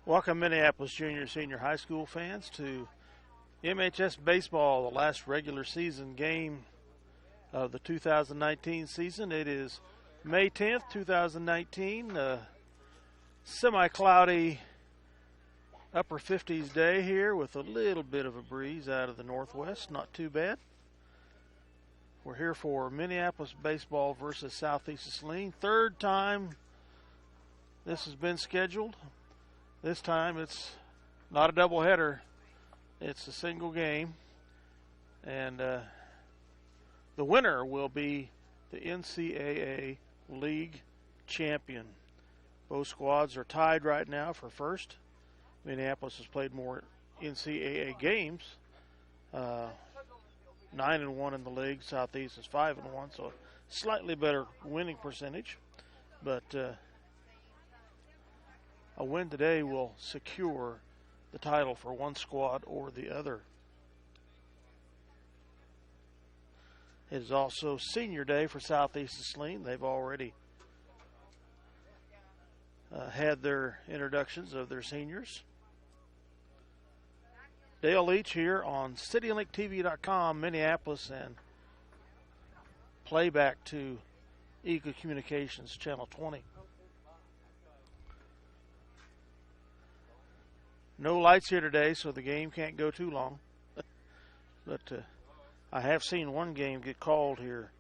Welcome, Minneapolis junior senior high school fans, to MHS Baseball, the last regular season game of the 2019 season. It is May 10th, 2019, semi-cloudy upper 50s day here with a little bit of a breeze out of the northwest. Not too bad. We're here for Minneapolis Baseball versus Southeast of Saline. Third time this has been scheduled. This time it's not a doubleheader. It's a single game. And the winner will be the NCAA League champion. Both squads are tied right now for first. Minneapolis has played more NCAA games. 9-1 in the league. Southeast is 5-1, so slightly better winning percentage. But a win today will secure the title for one squad or the other. It is also senior day for Southeast of Saline. They've already had their introductions of their seniors. Dale Leach here on CityLinkTV.com, Minneapolis, and playback to Eagle Communications Channel 20. No lights here today, so the game can't go too long. But I have seen one game get called here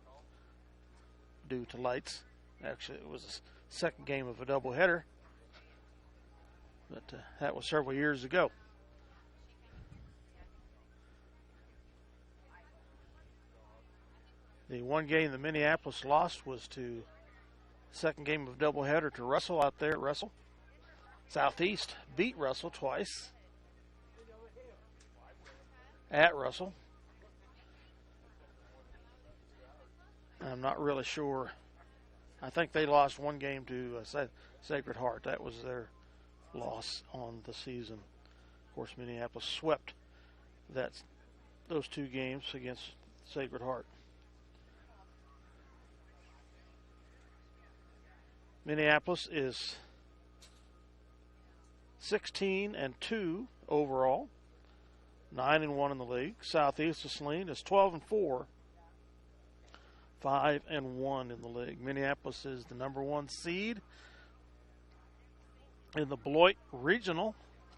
due to lights. Actually, it was the second game of a doubleheader. But that was several years ago. The one game that Minneapolis lost was to second game of doubleheader to Russell out there at Russell. Southeast beat Russell twice at Russell. I'm not really sure. I think they lost one game to Sacred Heart. That was their loss on the season. Of course, Minneapolis swept those two games against Sacred Heart. Minneapolis is 16-2 overall, 9-1 in the league. Southeast of Saline is 12-4, 5-1 in the league. Minneapolis is the number one seed in the Beloit Regional,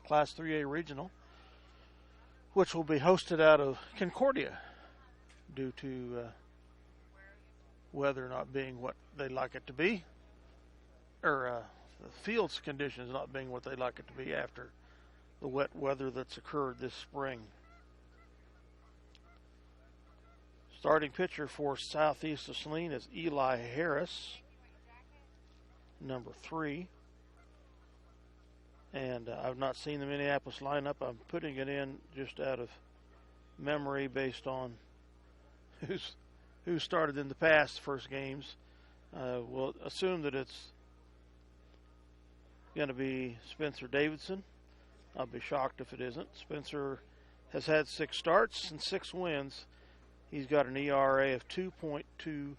Class 3A Regional, which will be hosted out of Concordia due to weather not being what they'd like it to be, or the field's conditions not being what they'd like it to be after the wet weather that's occurred this spring. Starting pitcher for Southeast of Saline is Eli Harris, number 3. And I've not seen the Minneapolis lineup. I'm putting it in just out of memory based on who started in the past first games. We'll assume that it's going to be Spencer Davidson. I'll be shocked if it isn't. Spencer has had 6 starts and 6 wins. He's got an ERA of 2.27.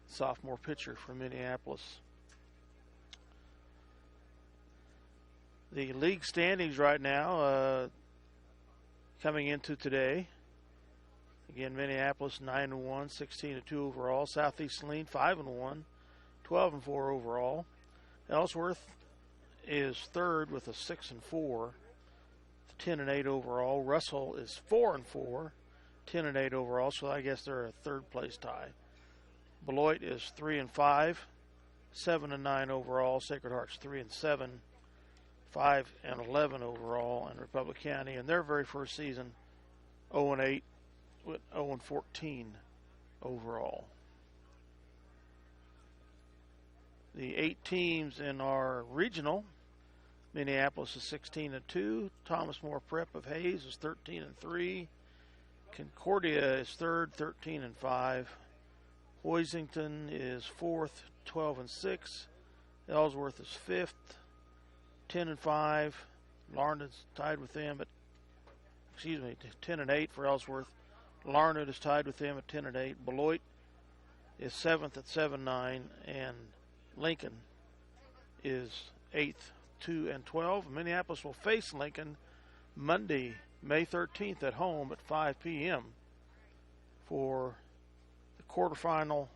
Sophomore pitcher from Minneapolis. The league standings right now coming into today. Again, Minneapolis 9-1, 16-2 overall. Southeast Saline 5-1, 12-4 overall. Ellsworth is third with a 6-4, 10-8 overall. Russell is 4-4, 10-8 overall. So I guess they're a third place tie. Beloit is 3-5, 7-9 overall. Sacred Heart's 3-7, 5-11 overall. And Republic County in their very first season 0-8 with 0-14 overall. The 8 teams in our regional, Minneapolis is 16-2. Thomas More Prep of Hayes is 13-3. Concordia is third, 13-5. Hoisington is fourth, 12-6. Ellsworth is fifth, 10-5. Larned's tied with them at 10-8 for Ellsworth. Larned is tied with them at 10-8. Beloit is seventh at 7-9, and Lincoln is 8th, 2-12. Minneapolis will face Lincoln Monday, May 13th at home at 5 p.m. for the quarterfinal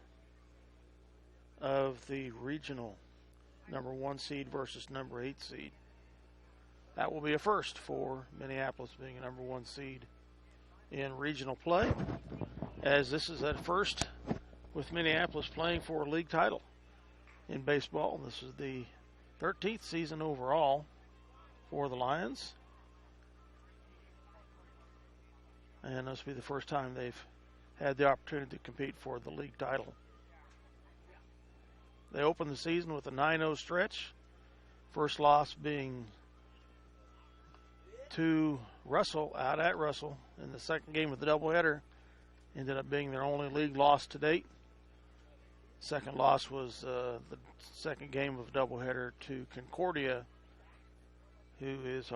of the regional, number 1 seed versus number 8 seed. That will be a first for Minneapolis, being a number 1 seed in regional play, as this is at first with Minneapolis playing for a league title in baseball. This is the 13th season overall for the Lions, and this will be the first time they've had the opportunity to compete for the league title. They opened the season with a 9-0 stretch, first loss being to Russell, out at Russell, in the second game of the doubleheader. Ended up being their only league loss to date. Second loss was the second game of doubleheader to Concordia, who is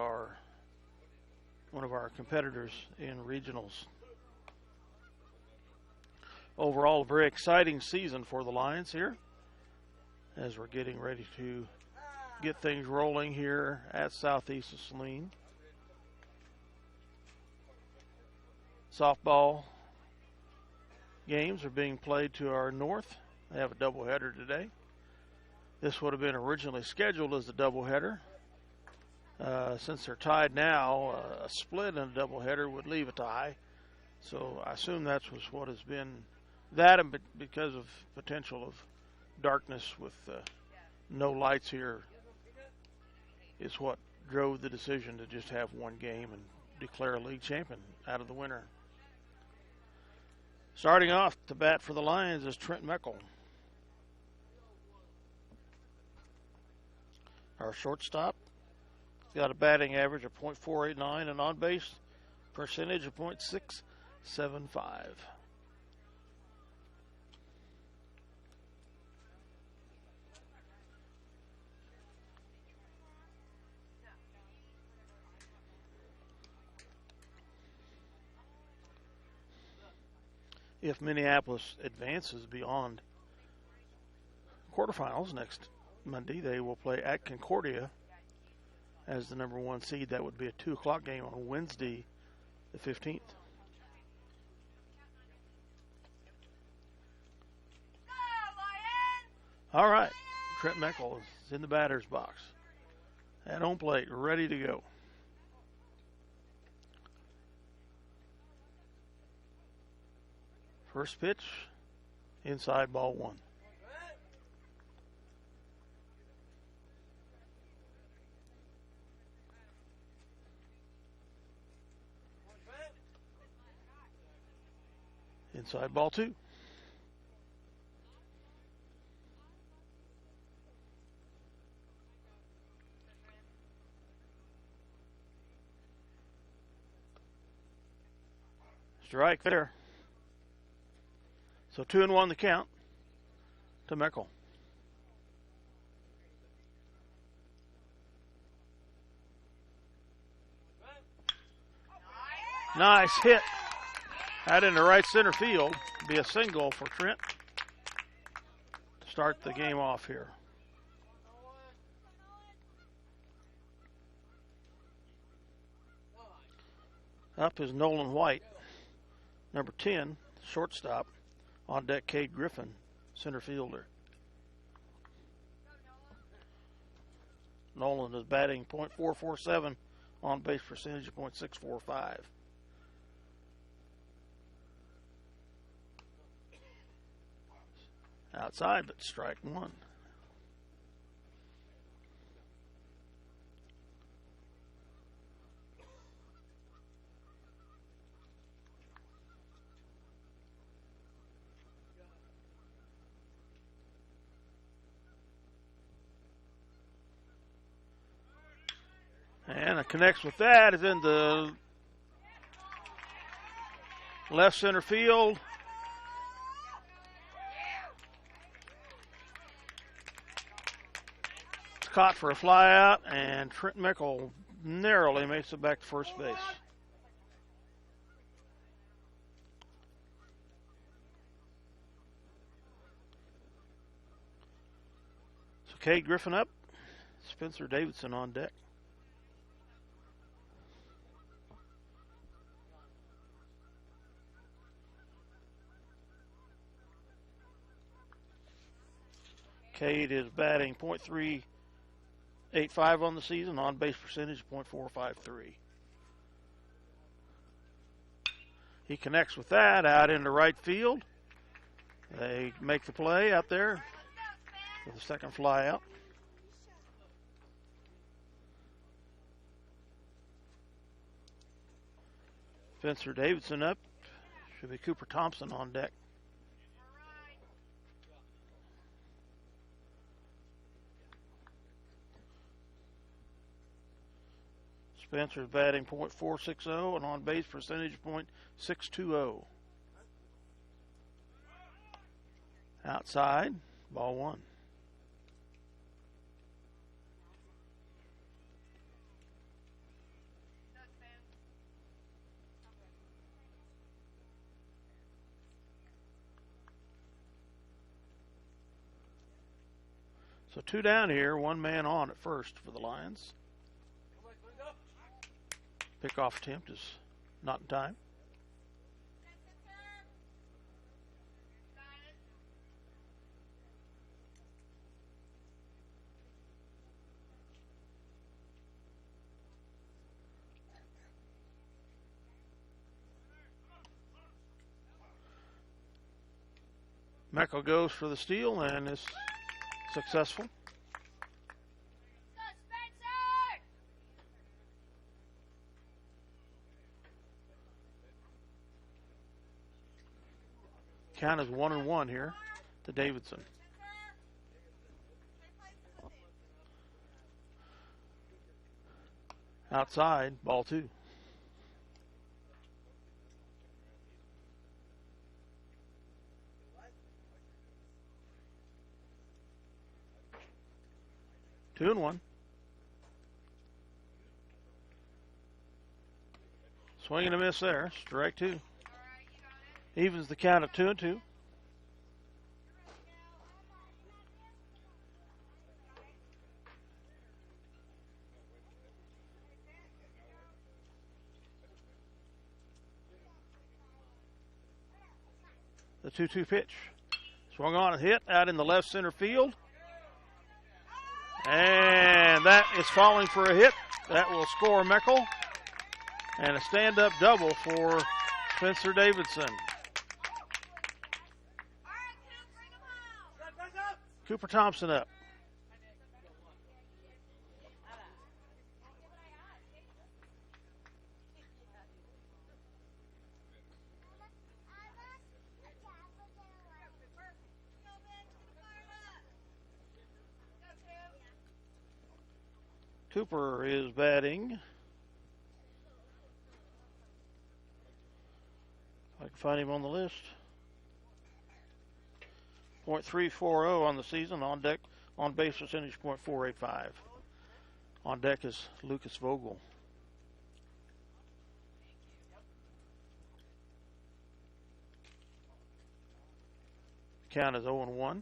one of our competitors in regionals. Overall, a very exciting season for the Lions here, as we're getting ready to get things rolling here at Southeast of Saline. Softball games are being played to our north. They have a doubleheader today. This would have been originally scheduled as a doubleheader. Since they're tied now, a split in a doubleheader would leave a tie. So I assume that's what has been that, and because of potential of darkness with no lights here, is what drove the decision to just have one game and declare a league champion out of the winner. Starting off to bat for the Lions is Trent Meckel. Our shortstop. He's got a batting average of .489 and on-base percentage of .675. If Minneapolis advances beyond quarterfinals next Monday, they will play at Concordia as the number 1 seed. That would be a 2 o'clock game on Wednesday, the 15th. All right, Trent Meckel is in the batter's box at home plate, ready to go. First pitch, inside, ball 1. Inside, ball 2. Strike there. So 2-1 the count to Meckel. Nice hit. Out into right center field. Be a single for Trent to start the game off here. Up is Nolan White, number 10, shortstop. On deck, Cade Griffin, center fielder. Nolan is batting .447, on base percentage of .645. Outside, but strike 1. And it connects with that. Is in the left center field. It's caught for a fly out, and Trent Meckel narrowly makes it back to first base. So Cade Griffin up. Spencer Davidson on deck. Cade is batting .385 on the season, on base percentage .453. He connects with that out into right field. They make the play out there with the second fly out. Spencer Davidson up. Should be Cooper Thompson on deck. Spencer's batting .460 and on base percentage .620. Outside, ball one. So two down here, one man on at first for the Lions. Pickoff attempt is not in time. Meckel goes for the steal and is successful. Count is 1-1 here to Davidson. Outside, ball two. Two and one. Swing and a miss there. Strike two. Evens the count of 2-2. The 2-2 pitch. Swung on and hit out in the left center field. And that is falling for a hit. That will score Meckel. And a stand-up double for Spencer Davidson. Cooper Thompson up. Cooper is batting. If I can find him on the list. .340 on the season. On deck, on base percentage .485. On deck is Lucas Vogel. Count is 0-1.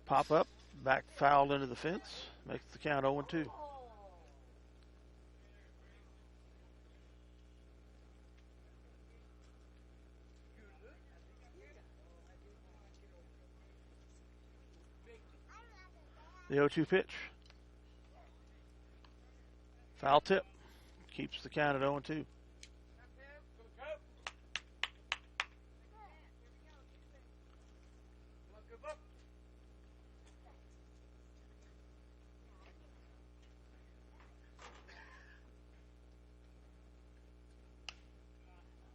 Pop up, back fouled into the fence, makes the count 0-2. The 0-2 pitch. Foul tip. Keeps the count at 0-2.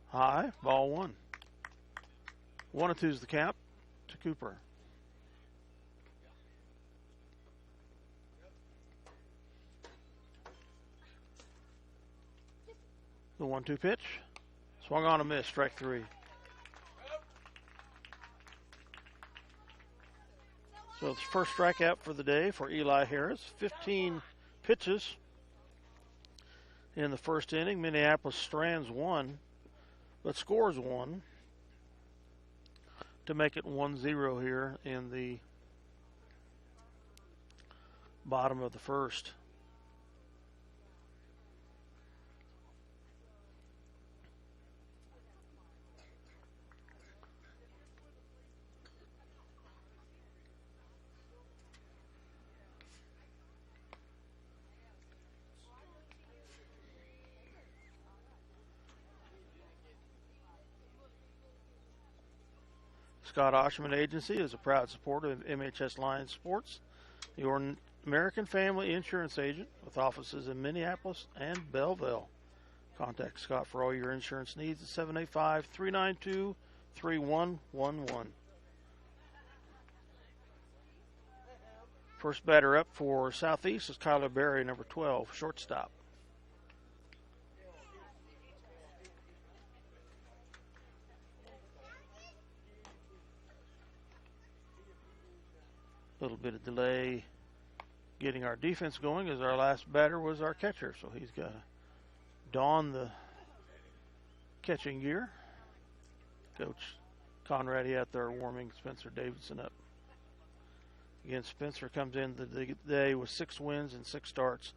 High, ball one. 1-2 is the count to Cooper. The 1-2 pitch. Swung on a miss, strike three. So it's first strikeout for the day for Eli Harris. 15 pitches in the first inning. Minneapolis strands one, but scores one to make it 1-0 here in the Bottom of the first. Scott Oshman Agency is a proud supporter of MHS Lions Sports, your American family insurance agent with offices in Minneapolis and Belleville. Contact Scott for all your insurance needs at 785-392-3111. First batter up for Southeast is Kyler Berry, number 12, shortstop. A little bit of delay getting our defense going as our last batter was our catcher, so he's got to don the catching gear. Coach Conrady out there warming Spencer Davidson up. Again, Spencer comes in the day with 6 wins and 6 starts,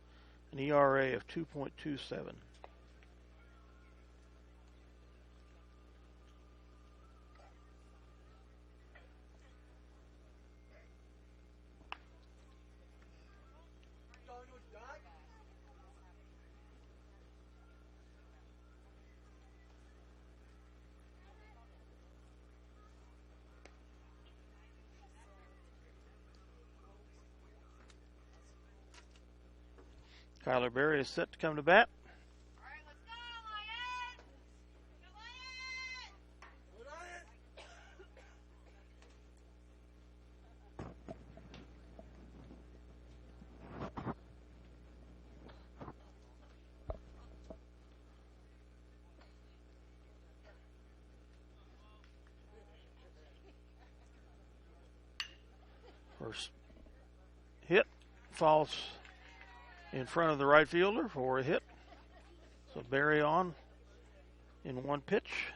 an ERA of 2.27. Kyler Berry is set to come to bat. All right, let's go, First hit falls in front of the right fielder for a hit. So Berry on in one pitch.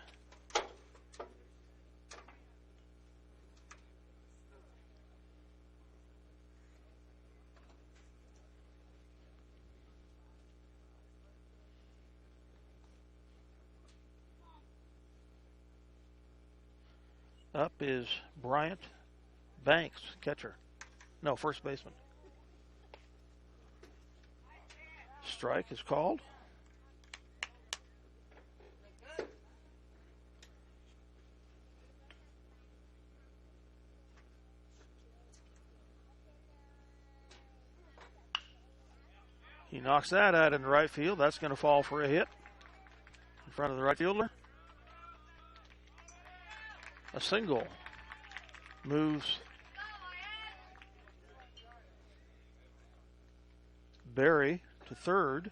Up is Bryant Banks, catcher. No, first baseman. Strike is called. He knocks that out in the right field. That's going to fall for a hit in front of the right fielder. A single moves Berry to third.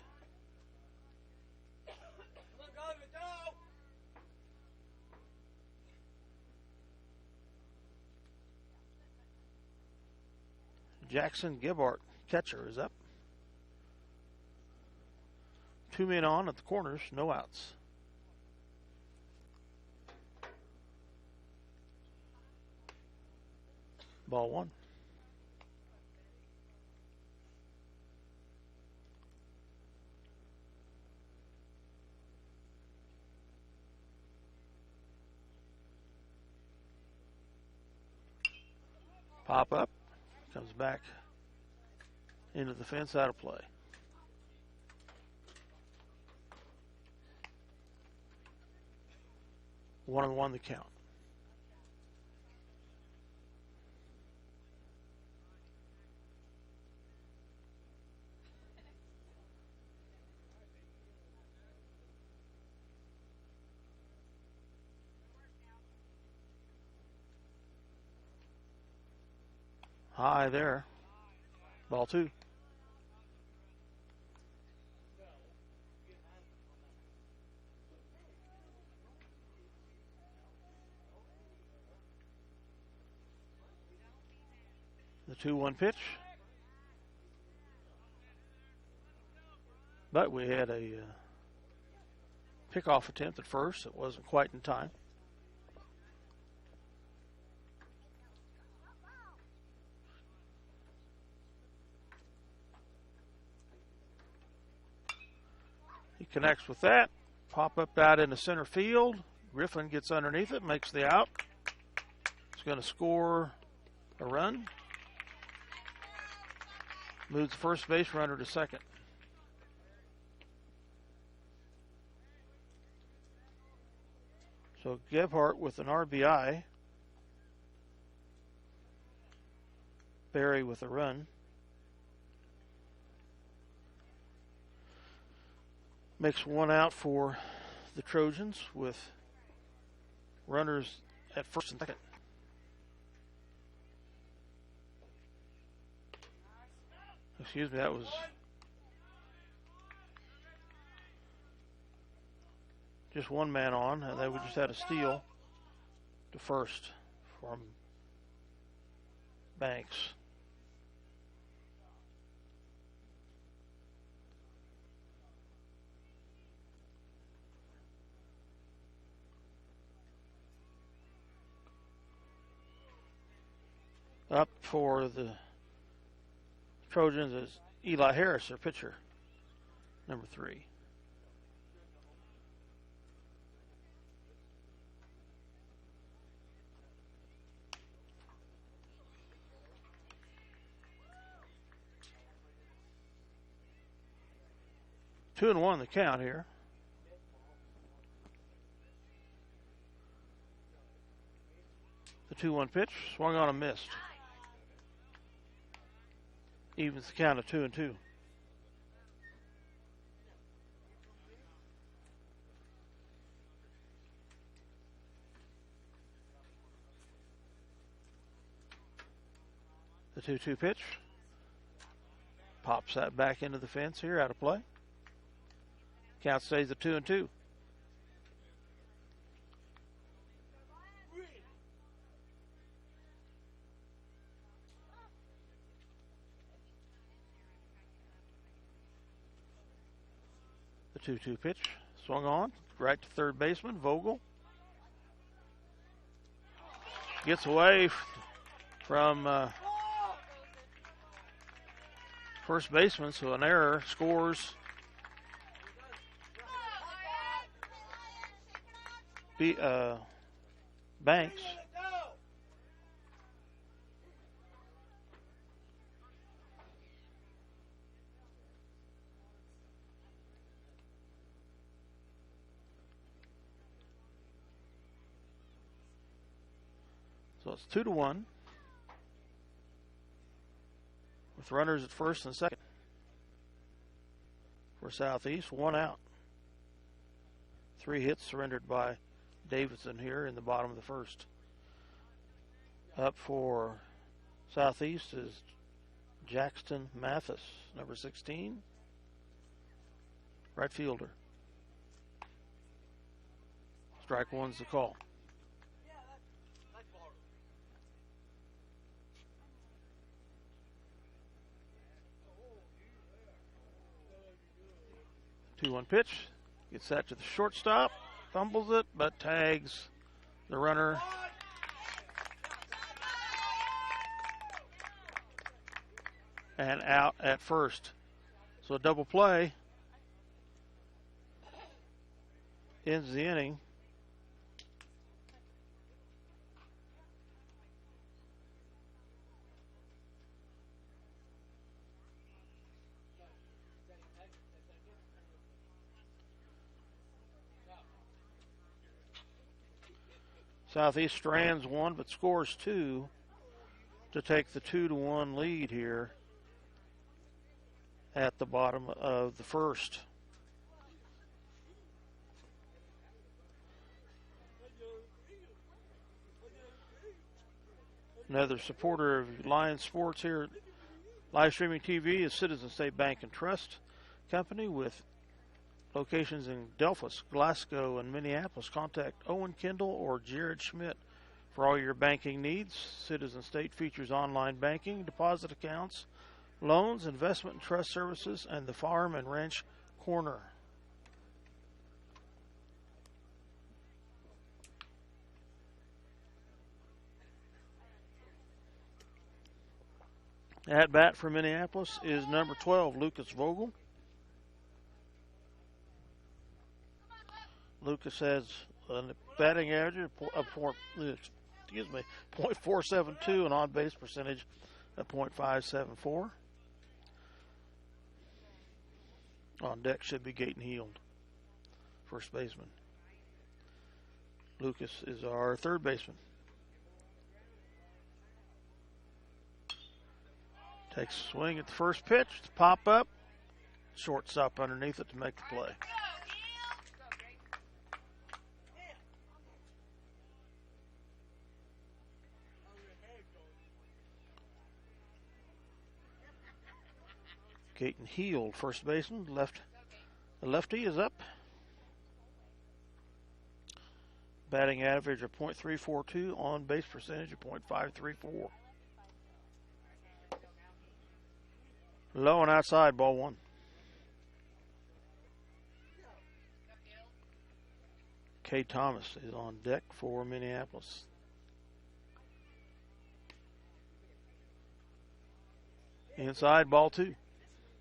Jackson Gibbart, catcher, is up. 2 men on at the corners, no outs. Ball one. Pop up, comes back into the fence, out of play. One and one the count. High there. Ball two. The 2-1 pitch. But we had a pickoff attempt at first. It wasn't quite in time. connects with that. Pop up out into center field. Griffin gets underneath it, makes the out. It's going to score a run. Moves the first base runner to second. So Gebhardt with an RBI. Barry with a run. Makes one out for the Trojans with runners at first and second. Excuse me, that was just one man on, and they just had a steal to first from Banks. Up for the Trojans is Eli Harris, their pitcher, number 3. Two and one the count here. The 2-1 pitch, swung on and missed. Evens the count of 2-2. The 2-2 pitch. Pops that back into the fence here, out of play. Count stays at 2-2. The 2-2 pitch, swung on, right to third baseman, Vogel. Gets away from first baseman, so an error, scores. Banks. So it's 2-1 with runners at first and second for Southeast. One out. 3 hits surrendered by Davidson here in the bottom of the first. Up for Southeast is Jackson Mathis, number 16, right fielder. Strike one's the call. The 2-1 pitch, gets that to the shortstop, fumbles it, but tags the runner. And out at first. So a double play ends the inning. Southeast strands one but scores 2 to take the 2-1 lead here at the bottom of the first. Another supporter of Lions Sports here, live streaming TV, is Citizen State Bank and Trust Company with locations in Delphus, Glasgow, and Minneapolis. Contact Owen Kendall or Jared Schmidt for all your banking needs. Citizen State features online banking, deposit accounts, loans, investment and trust services, and the Farm and Ranch Corner. At bat for Minneapolis is number 12, Lucas Vogel. Lucas has a batting average of .472 and on-base percentage of .574. On deck should be Gaten Heald, first baseman. Lucas is our third baseman. Takes a swing at the first pitch, pop up, shortstop underneath it to make the play. Gaten Heald, first baseman, the lefty is up. Batting average of .342, on base percentage of .534. Low and outside, ball one. Cade Thomas is on deck for Minneapolis. Inside, ball two.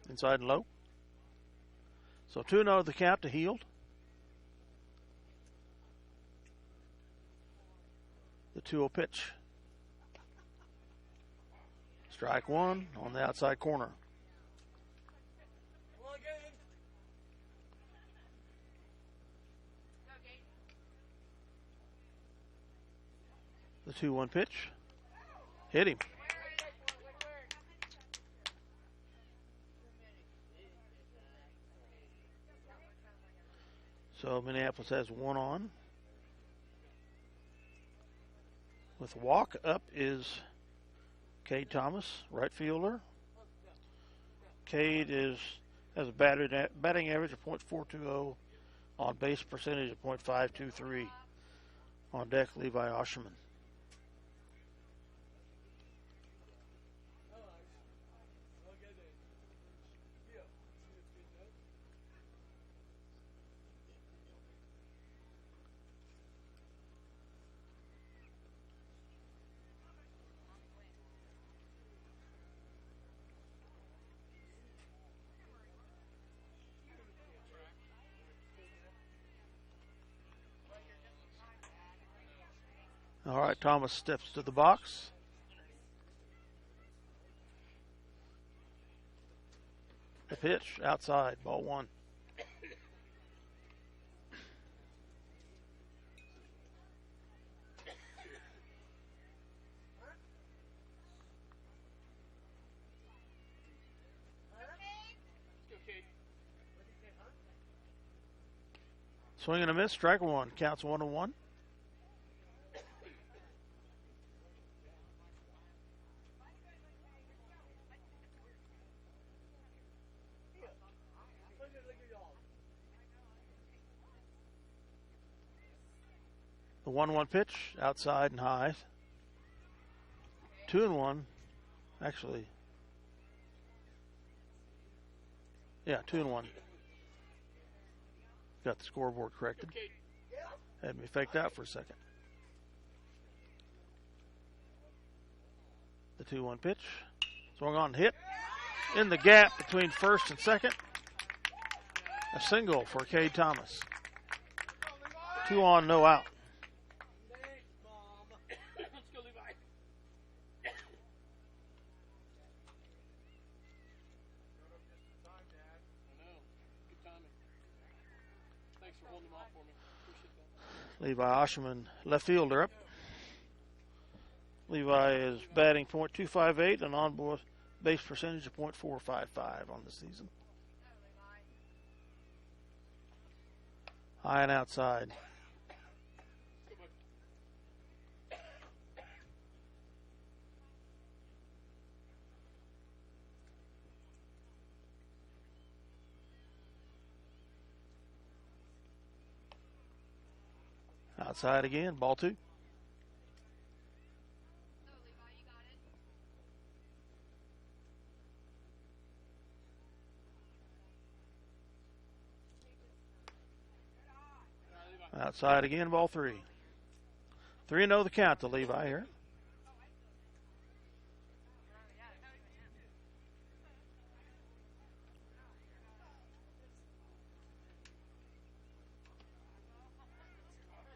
Inside and low. So 2-0 the count to Heald. The 2-0 pitch. Strike one on the outside corner. The 2-1 pitch. Hit him. So Minneapolis has one on. With walk up is Cade Thomas, right fielder. Cade has a batting average of .420, on base percentage of .523. On deck, Levi Osherman. All right, Thomas steps to the box. The pitch, outside, ball one. Swing and a miss, strike one, counts 1-1. The 1-1 pitch, outside and high. 2-1, actually. Yeah, 2-1. Got the scoreboard corrected. Had me faked out for a second. The 2-1 pitch. Swung on and hit. In the gap between first and second. A single for Cade Thomas. 2 on, no out. Levi Osherman, left fielder, up. Levi is batting .258 and on base percentage of .455 on the season. High and outside. Outside again, ball two. Outside again, ball three. 3-0 the count to Levi here.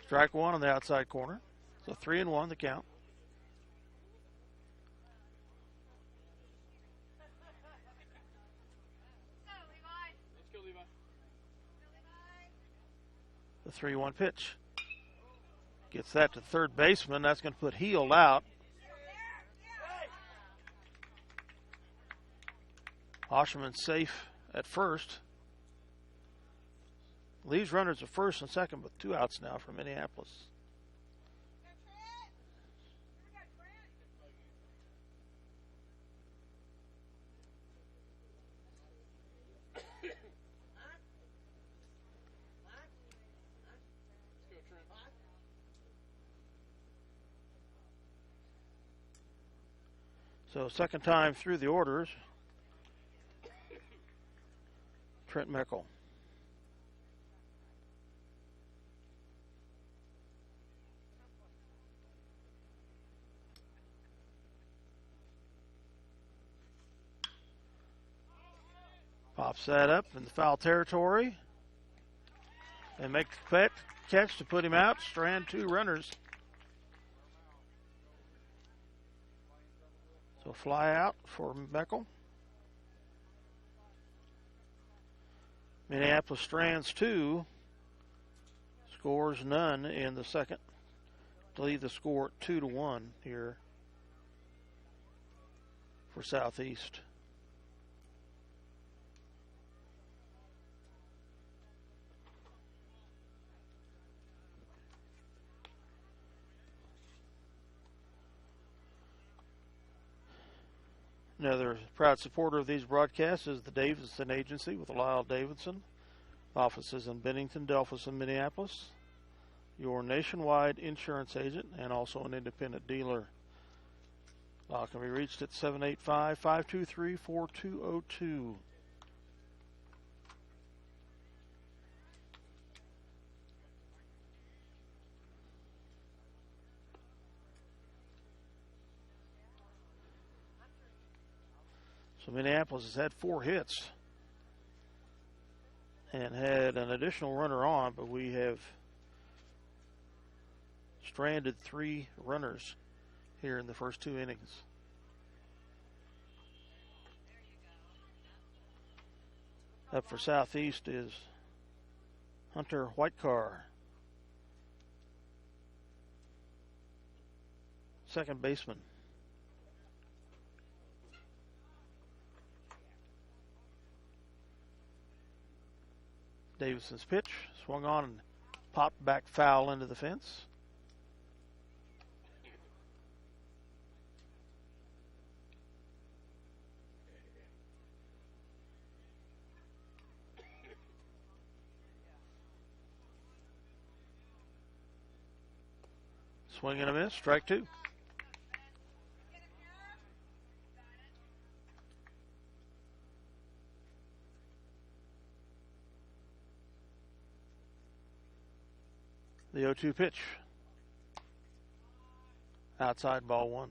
Strike one on the outside corner. So 3-1 the count. The 3-1 pitch. Gets that to third baseman. That's going to put Heald out. Osherman safe at first. Leaves runners at first and second, but 2 outs now for Minneapolis. So second time through the orders, Trent Meckel. Pops that up in the foul territory and makes the catch to put him out. Strand 2 runners. So fly out for Meckel. Minneapolis strands 2, scores none in the second to leave the score at 2-1 here for Southeast. Another proud supporter of these broadcasts is the Davidson Agency with Lyle Davidson. Offices in Bennington, Delphos, and Minneapolis. Your nationwide insurance agent and also an independent dealer. Lyle can be reached at 785-523-4202. So Minneapolis has had 4 hits and had an additional runner on, but we have stranded 3 runners here in the first 2 innings. Up for Southeast is Hunter Whitecar, second baseman. Davidson's pitch swung on and popped back foul into the fence. Swing and a miss, strike 2. The 0-2 pitch. Outside, ball 1.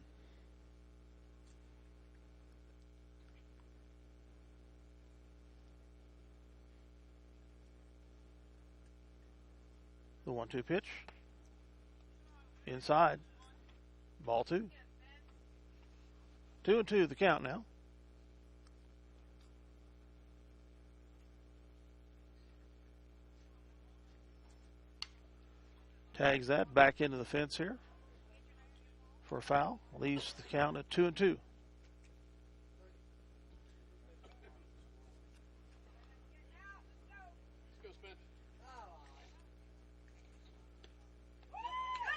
The 1-2 pitch. Inside, ball 2. 2-2 the count now. Tags that back into the fence here for a foul. Leaves the count at 2-2.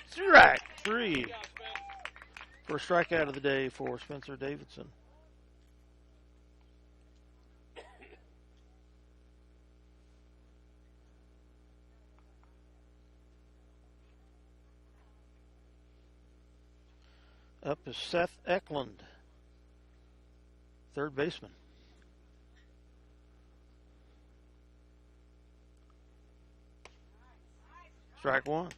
Strike 3. First strikeout of the day for Spencer Davidson. Up is Seth Eklund, third baseman. Strike 1.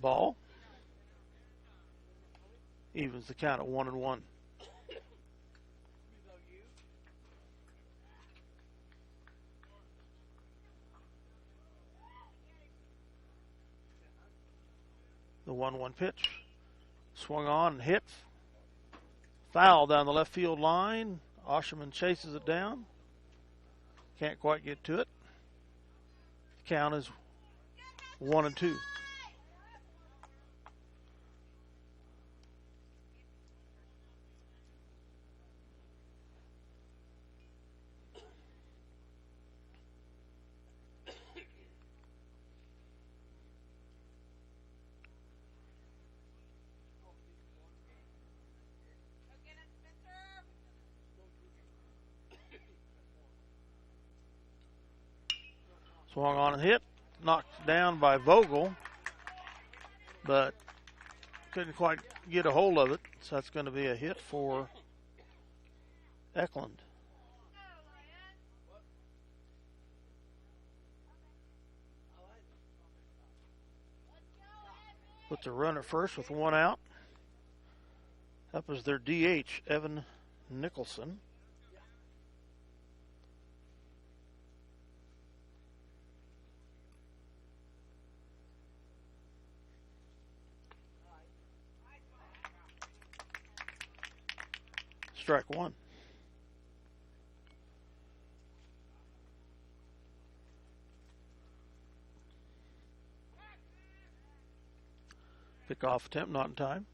Ball. Evens the count at 1-1. The 1-1 pitch. Swung on and hit. Foul down the left field line. Osherman chases it down. Can't quite get to it. Count is 1-2. Swung on and hit. Knocked down by Vogel, but couldn't quite get a hold of it. So that's going to be a hit for Eklund. Puts a run at first with one out. Up is their DH, Evan Nicholson. Strike one. Pick off attempt, not in time.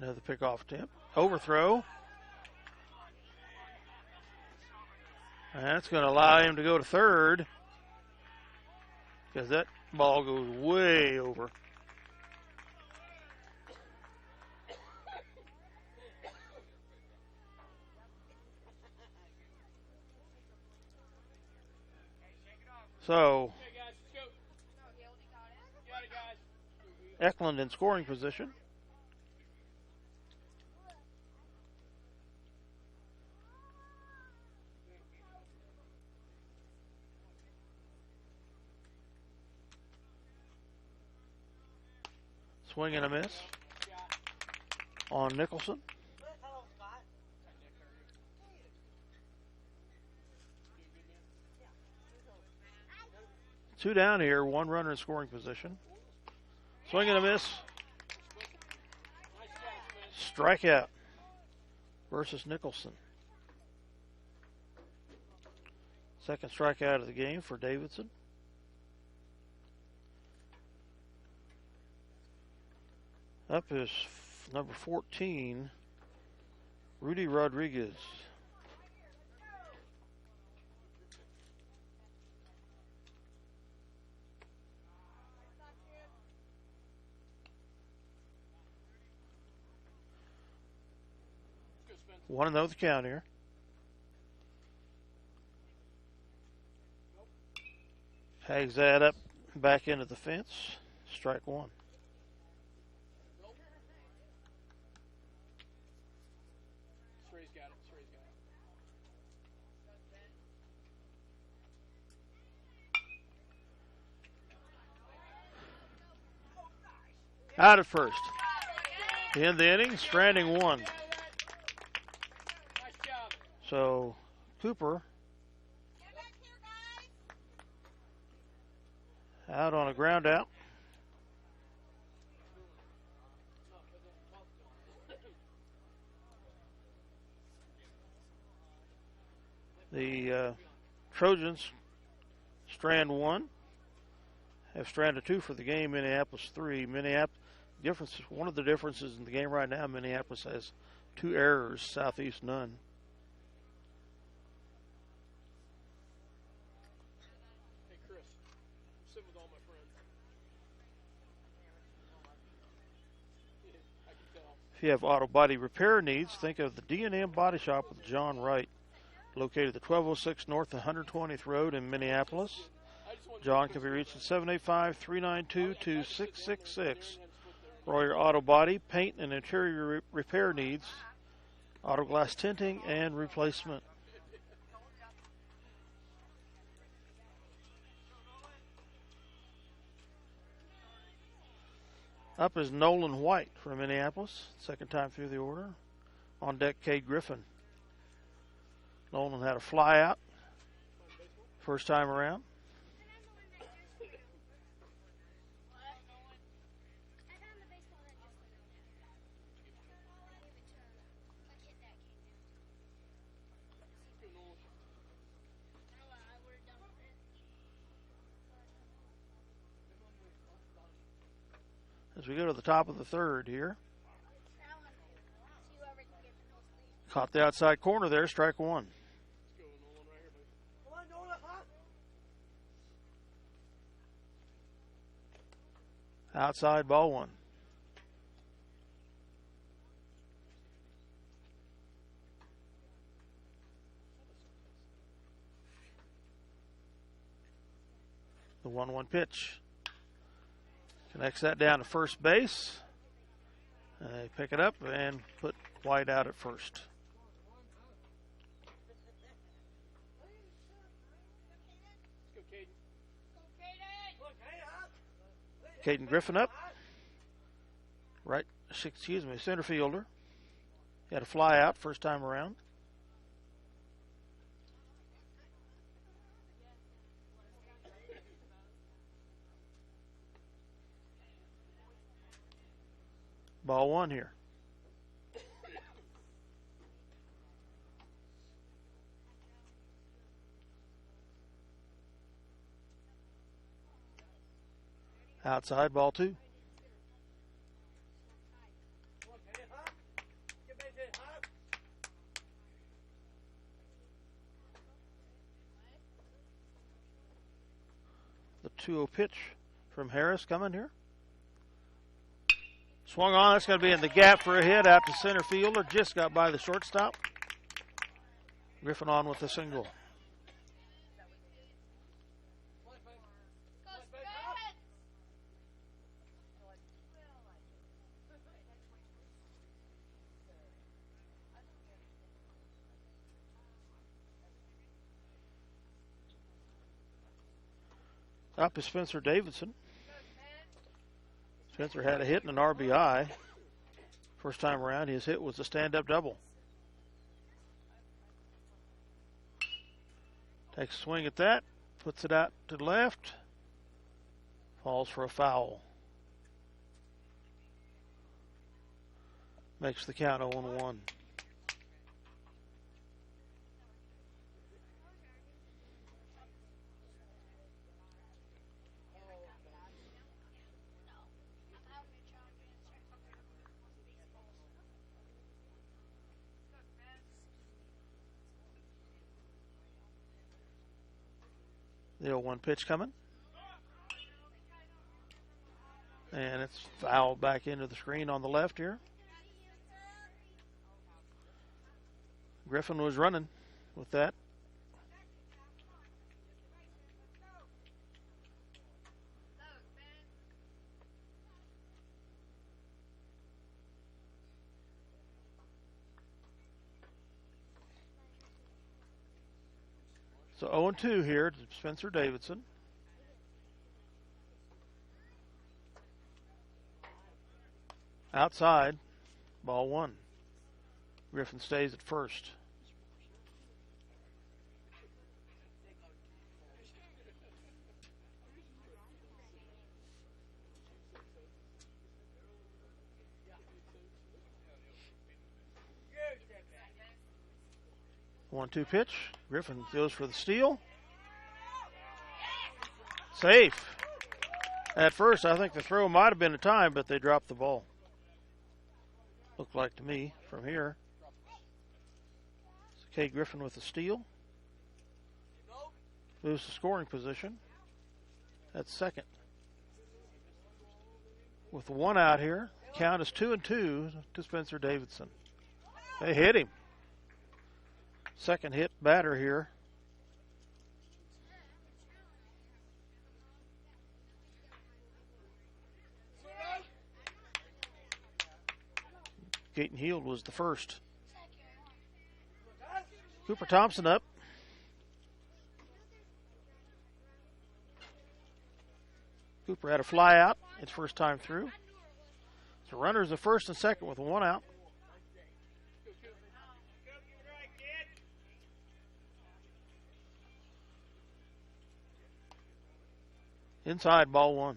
Another pick off attempt. Overthrow. And that's going to allow him to go to third, because that ball goes way over. So, Eklund in scoring position. Swing and a miss on Nicholson. Two down here, one runner in scoring position. Swing and a miss. Strikeout versus Nicholson. Second strikeout of the game for Davidson. Up is number 14, Rudy Rodriguez. Want to know the count here. Hags that up back into the fence. Strike one. Out at first. In the inning, stranding one. So Cooper out on a ground out. The Trojans strand one. Have stranded two for the game. Minneapolis three. One of the differences in the game right now, Minneapolis has two errors, Southeast none. Hey Chris, sit with all my friends. I can tell. If you have auto body repair needs, think of the D&M Body Shop with John Wright, located at 1206 North 120th Road in Minneapolis. John can be reached at 785-392-2666. For all your auto body, paint, and interior repair needs, Auto glass tinting and replacement. Up is Nolan White from Minneapolis, second time through the order. On deck, Cade Griffin. Nolan had a fly out first time around. As we go to the top of the third here. Caught the outside corner there, strike one. Outside, ball one. The 1-1 pitch. Connects that down to first base. They pick it up and put White out at first. Caden Griffin up. Center fielder. He had a fly out first time around. Ball one here. Outside, ball two. The 2-0 pitch from Harris coming here. Swung on, that's going to be in the gap for a hit out to center fielder. Just got by the shortstop. Griffin on with a single. Up is Spencer Davidson. Spencer had a hit and an RBI. First time around, his hit was a stand-up double. Takes a swing at that, puts it out to the left, falls for a foul. Makes the count 0-1. The 0-1 pitch coming. And it's fouled back into the screen on the left here. Griffin was running with that. So 0-2 here to Spencer Davidson. Outside, ball one. Griffin stays at first. One-two pitch. Griffin goes for the steal. Safe. At first, I think the throw might have been a time, but they dropped the ball. Looked like to me from here. So Cade Griffin with the steal. Moves to scoring position. That's second. With one out here, count is 2-2 to Spencer Davidson. They hit him. Second hit batter here. Gaten Heald was the first. Cooper Thompson up. Cooper had a fly out. It's first time through. So runners the first and second with one out. Inside, ball one.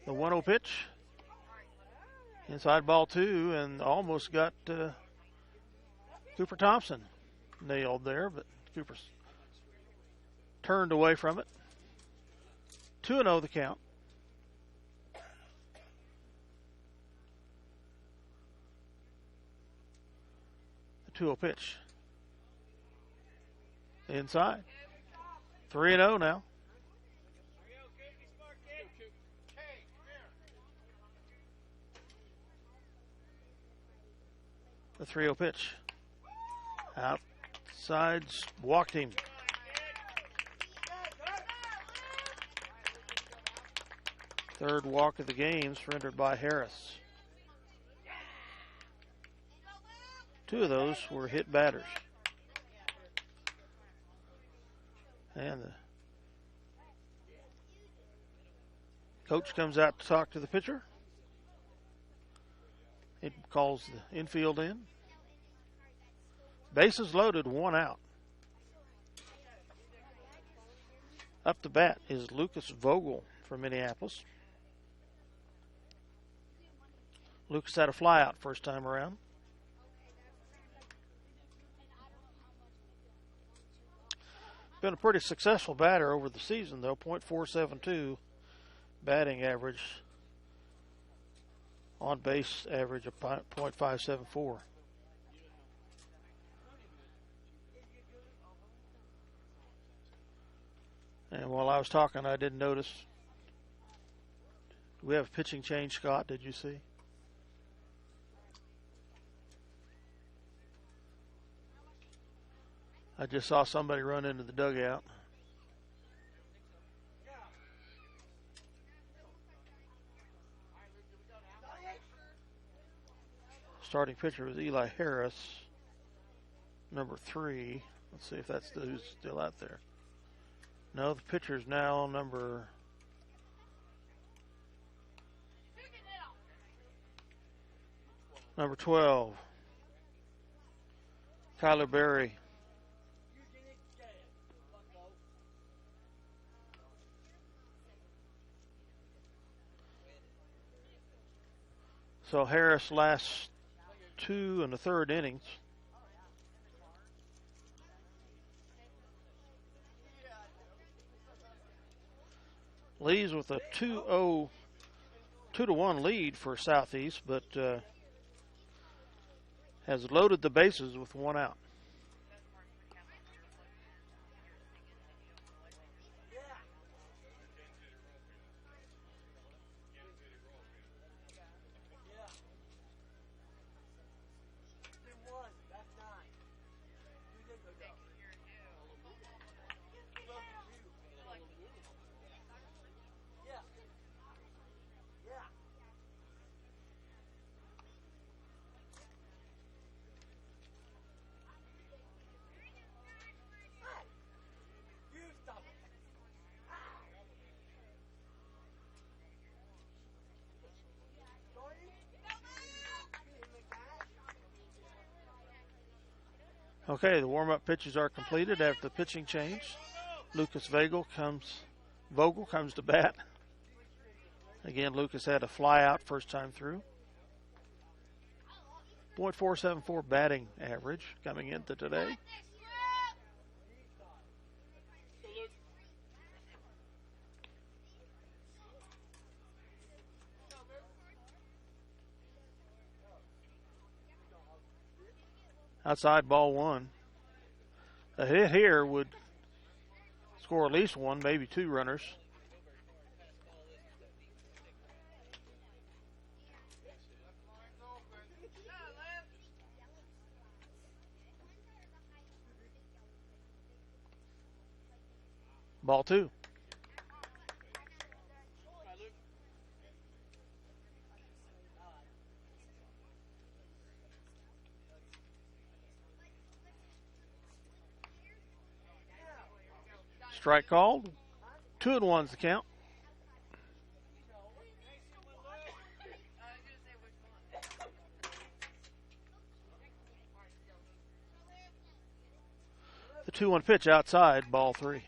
The 1-0 pitch. Inside ball two, and almost got Cooper Thompson nailed there, but Cooper's turned away from it. 2-0 the count. The 2-0 pitch. Inside. 3-0 now. The 3-0 pitch. Outside, walked him. Third walk of the game surrendered by Harris. Two of those were hit batters. And the coach comes out to talk to the pitcher. It calls the infield in. Bases loaded, one out. Up to bat is Lucas Vogel from Minneapolis. Lucas had a fly out first time around. Been a pretty successful batter over the season, though. .472 batting average. On base average of .574. And while I was talking, I didn't notice. We have a pitching change, Scott. Did you see? I just saw somebody run into the dugout. Starting pitcher was Eli Harris, number 3. Let's see if that's who's still out there. No, the pitcher's now number 12. Kyler Berry. So Harris last 2 1/3 innings. Leads with a 2-1 lead for Southeast, but has loaded the bases with one out. Okay, the warm-up pitches are completed after the pitching change. Lucas Vogel comes to bat. Again, Lucas had a fly out first time through. .474 batting average coming into today. Outside, ball one. A hit here would score at least one, maybe two runners. Ball 2. Strike called. 2-1's the count. The 2-1 pitch outside, ball 3.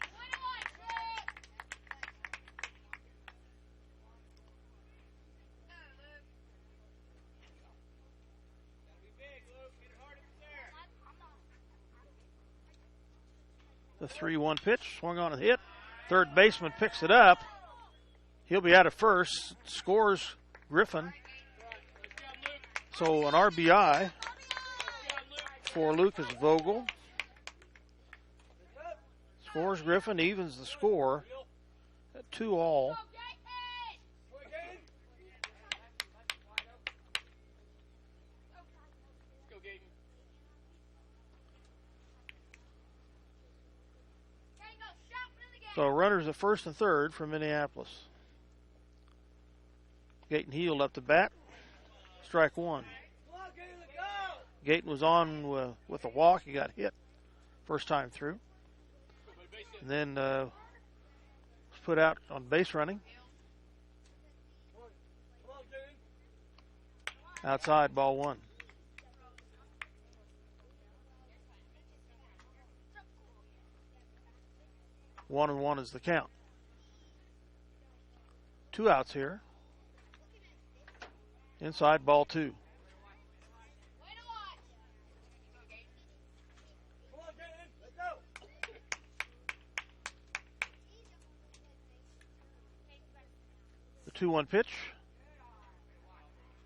The 3-1 pitch, swung on and hit. Third baseman picks it up. He'll be out at first. Scores Griffin. So an RBI for Lucas Vogel. Scores Griffin, evens the score at 2-all. So runners at first and third for Minneapolis. Gayton heeled up the bat. Strike 1. Gayton was on with a walk. He got hit first time through. And then was put out on base running. Outside, ball 1. 1-1 is the count. 2 outs here. Inside, ball 2. The 2-1 pitch.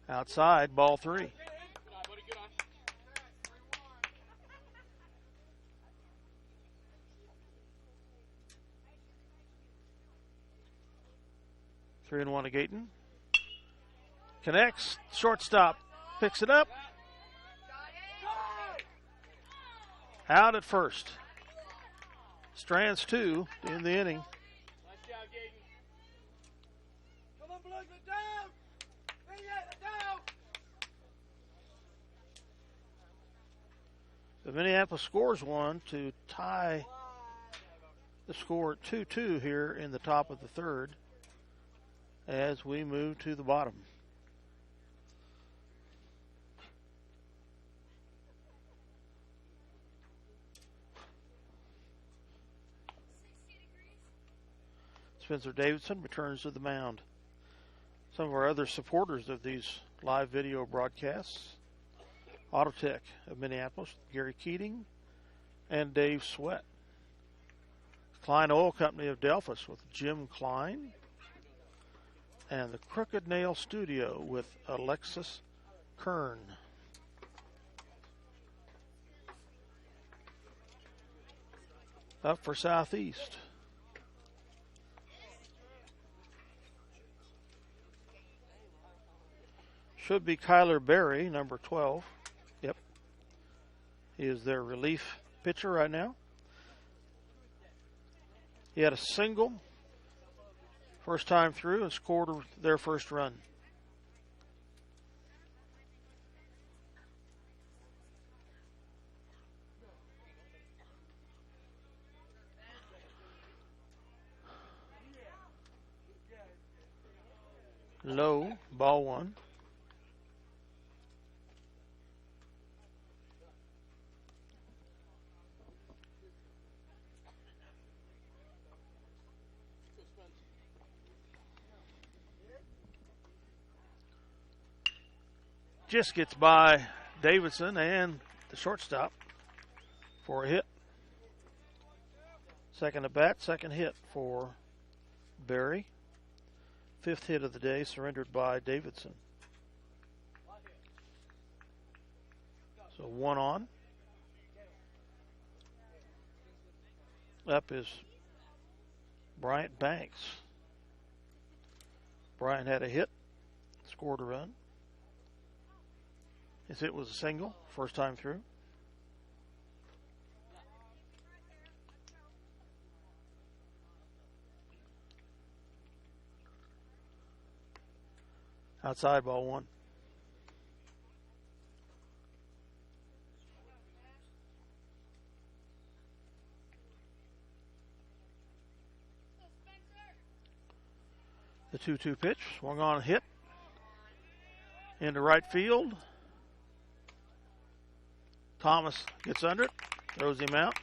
Outside, ball 3. Three and 1 to Gayton. Connects. Shortstop picks it up. Out at first. Strands 2 in the inning. Nice job, Gayton. Come on, Blues, let down. Let down. The Minneapolis scores 1 to tie the score at 2-2 here in the top of the third as we move to the bottom. Spencer Davidson returns to the mound. Some of our other supporters of these live video broadcasts: Autotech of Minneapolis, Gary Keating and Dave Sweat. Klein Oil Company of Delphus with Jim Klein. And the Crooked Nail Studio with Alexis Kern. Up for Southeast. Should be Kyler Berry, number 12. Yep. He is their relief pitcher right now. He had a single first time through and scored their first run. Low, ball 1. Just gets by Davidson and the shortstop for a hit. Second at bat, second hit for Berry. 5th hit of the day surrendered by Davidson. So 1 on. Up is Bryant Banks. Bryant had a hit, scored a run. His hit was a single, first time through. Outside, ball 1. The 2-2 pitch, swung on, hit into right field. Thomas gets under it, throws him out.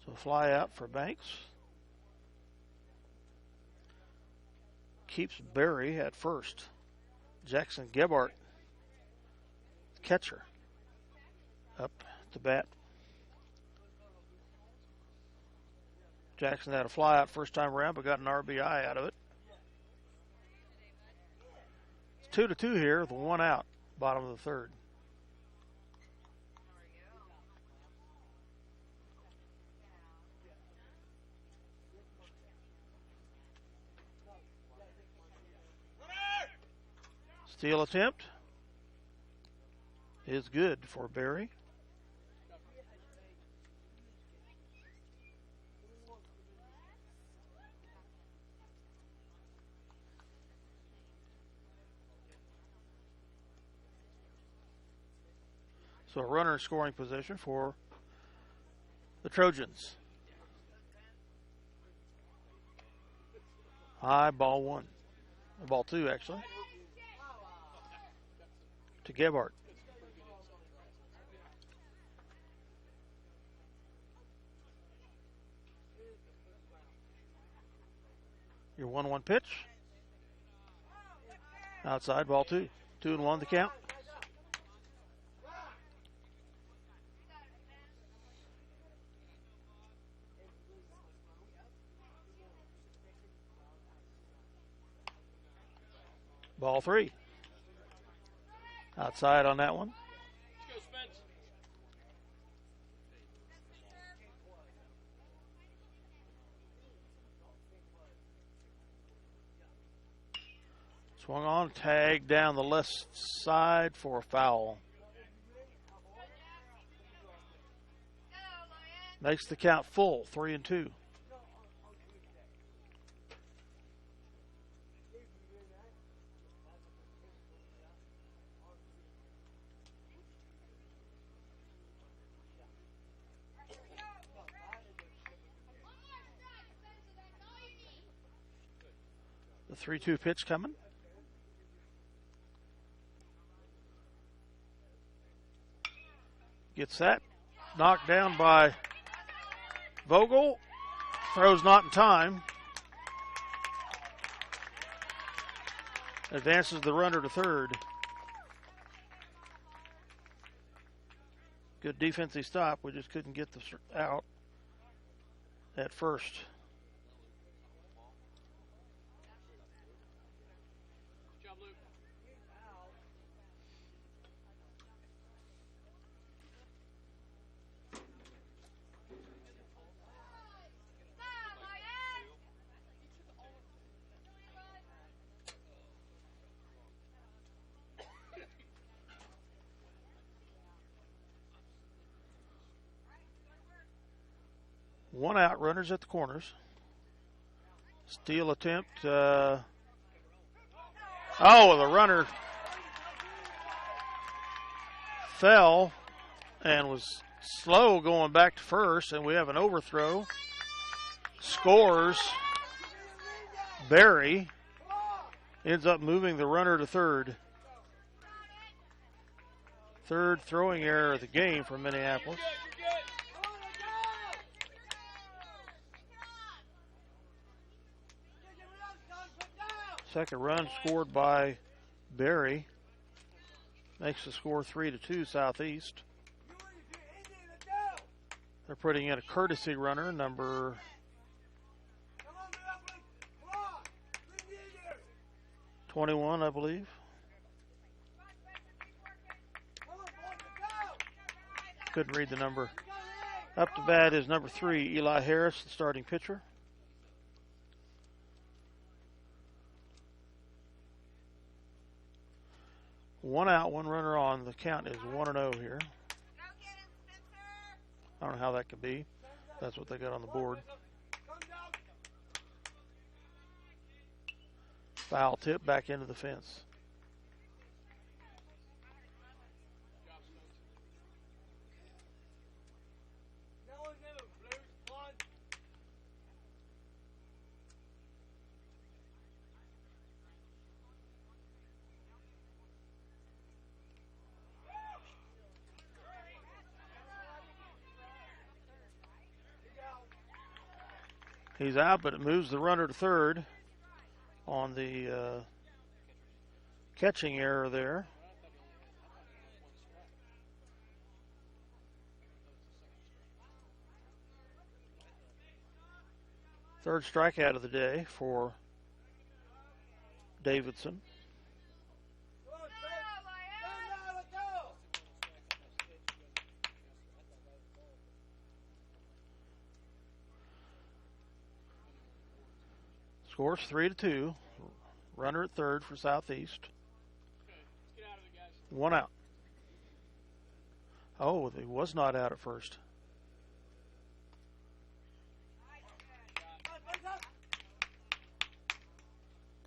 So fly out for Banks. Keeps Barry at first. Jackson Gebhardt, catcher, up to bat. Jackson had a fly out first time around, but got an RBI out of it. It's 2-2 here with 1 out, bottom of the 3rd. Steal attempt is good for Barry. So a runner in scoring position for the Trojans. High, ball 1. Ball 2, actually. To Gebhardt. Your 1-1 pitch. Outside, ball 2. 2-1 the count. Ball 3. Outside on that one. Let's go, Spence. Swung on, tag down the left side for a foul. Makes the count full, 3-2. The 3-2 pitch coming. Gets that. Knocked down by Vogel. Throws not in time. Advances the runner to 3rd. Good defensive stop. We just couldn't get the out at first. One out, runners at the corners. Steal attempt. The runner fell and was slow going back to first, and we have an overthrow. Scores. Barry ends up moving the runner to 3rd. 3rd throwing error of the game for Minneapolis. Second run scored by Barry. Makes the score 3-2 Southeast. They're putting in a courtesy runner, number 21, I believe. Couldn't read the number. Up to bat is number 3, Eli Harris, the starting pitcher. One out, one runner on. The count is 1-0 here. I don't know how that could be. That's what they got on the board. Foul tip back into the fence. He's out, but it moves the runner to third on the catching error there. Third strikeout of the day for Davidson. Scores 3-2. Runner at third for Southeast. One out. Oh, he was not out at first.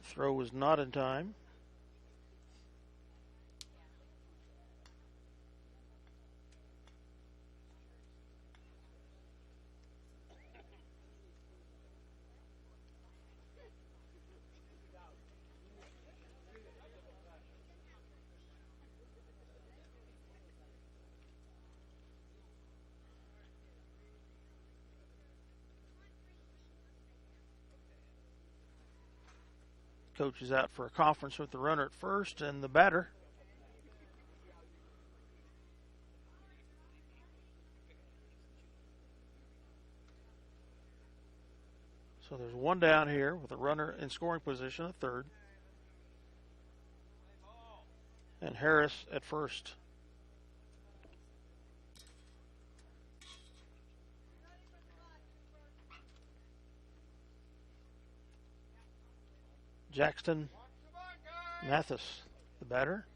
Throw was not in time. Coach is out for a conference with the runner at first and the batter. So there's one down here with a runner in scoring position at third. And Harris at first. Jackson Mathis, the batter.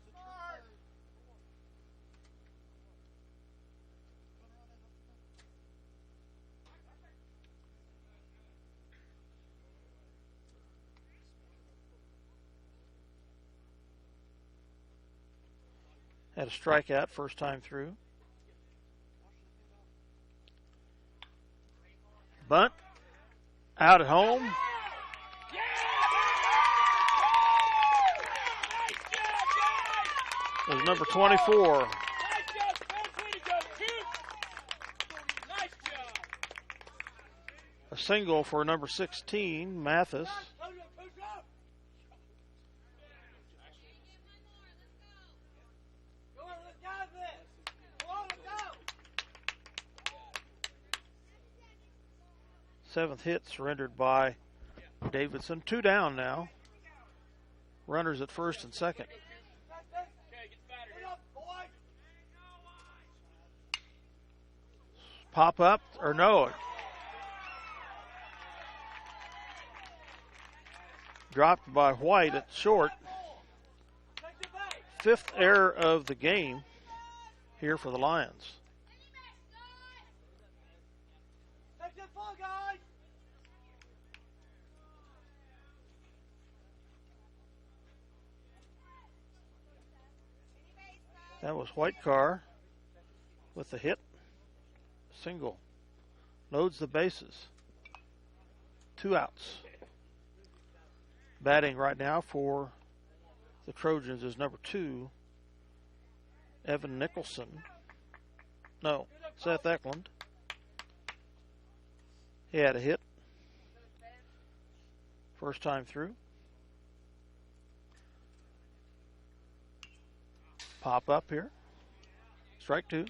Had a strikeout first time through. Bunt. Out at home. It was number 24. A single for number 16, Mathis. Seventh hit surrendered by Davidson. Two down now. Runners at first and second. Pop up, or no. Dropped by White at short. Fifth error of the game here for the Lions. That was White Car with the hit. Single. Loads the bases. Two outs. Batting right now for the Trojans is number 2, Evan Nicholson. No, Seth Eklund. He had a hit. First time through. Pop up here. Strike 2.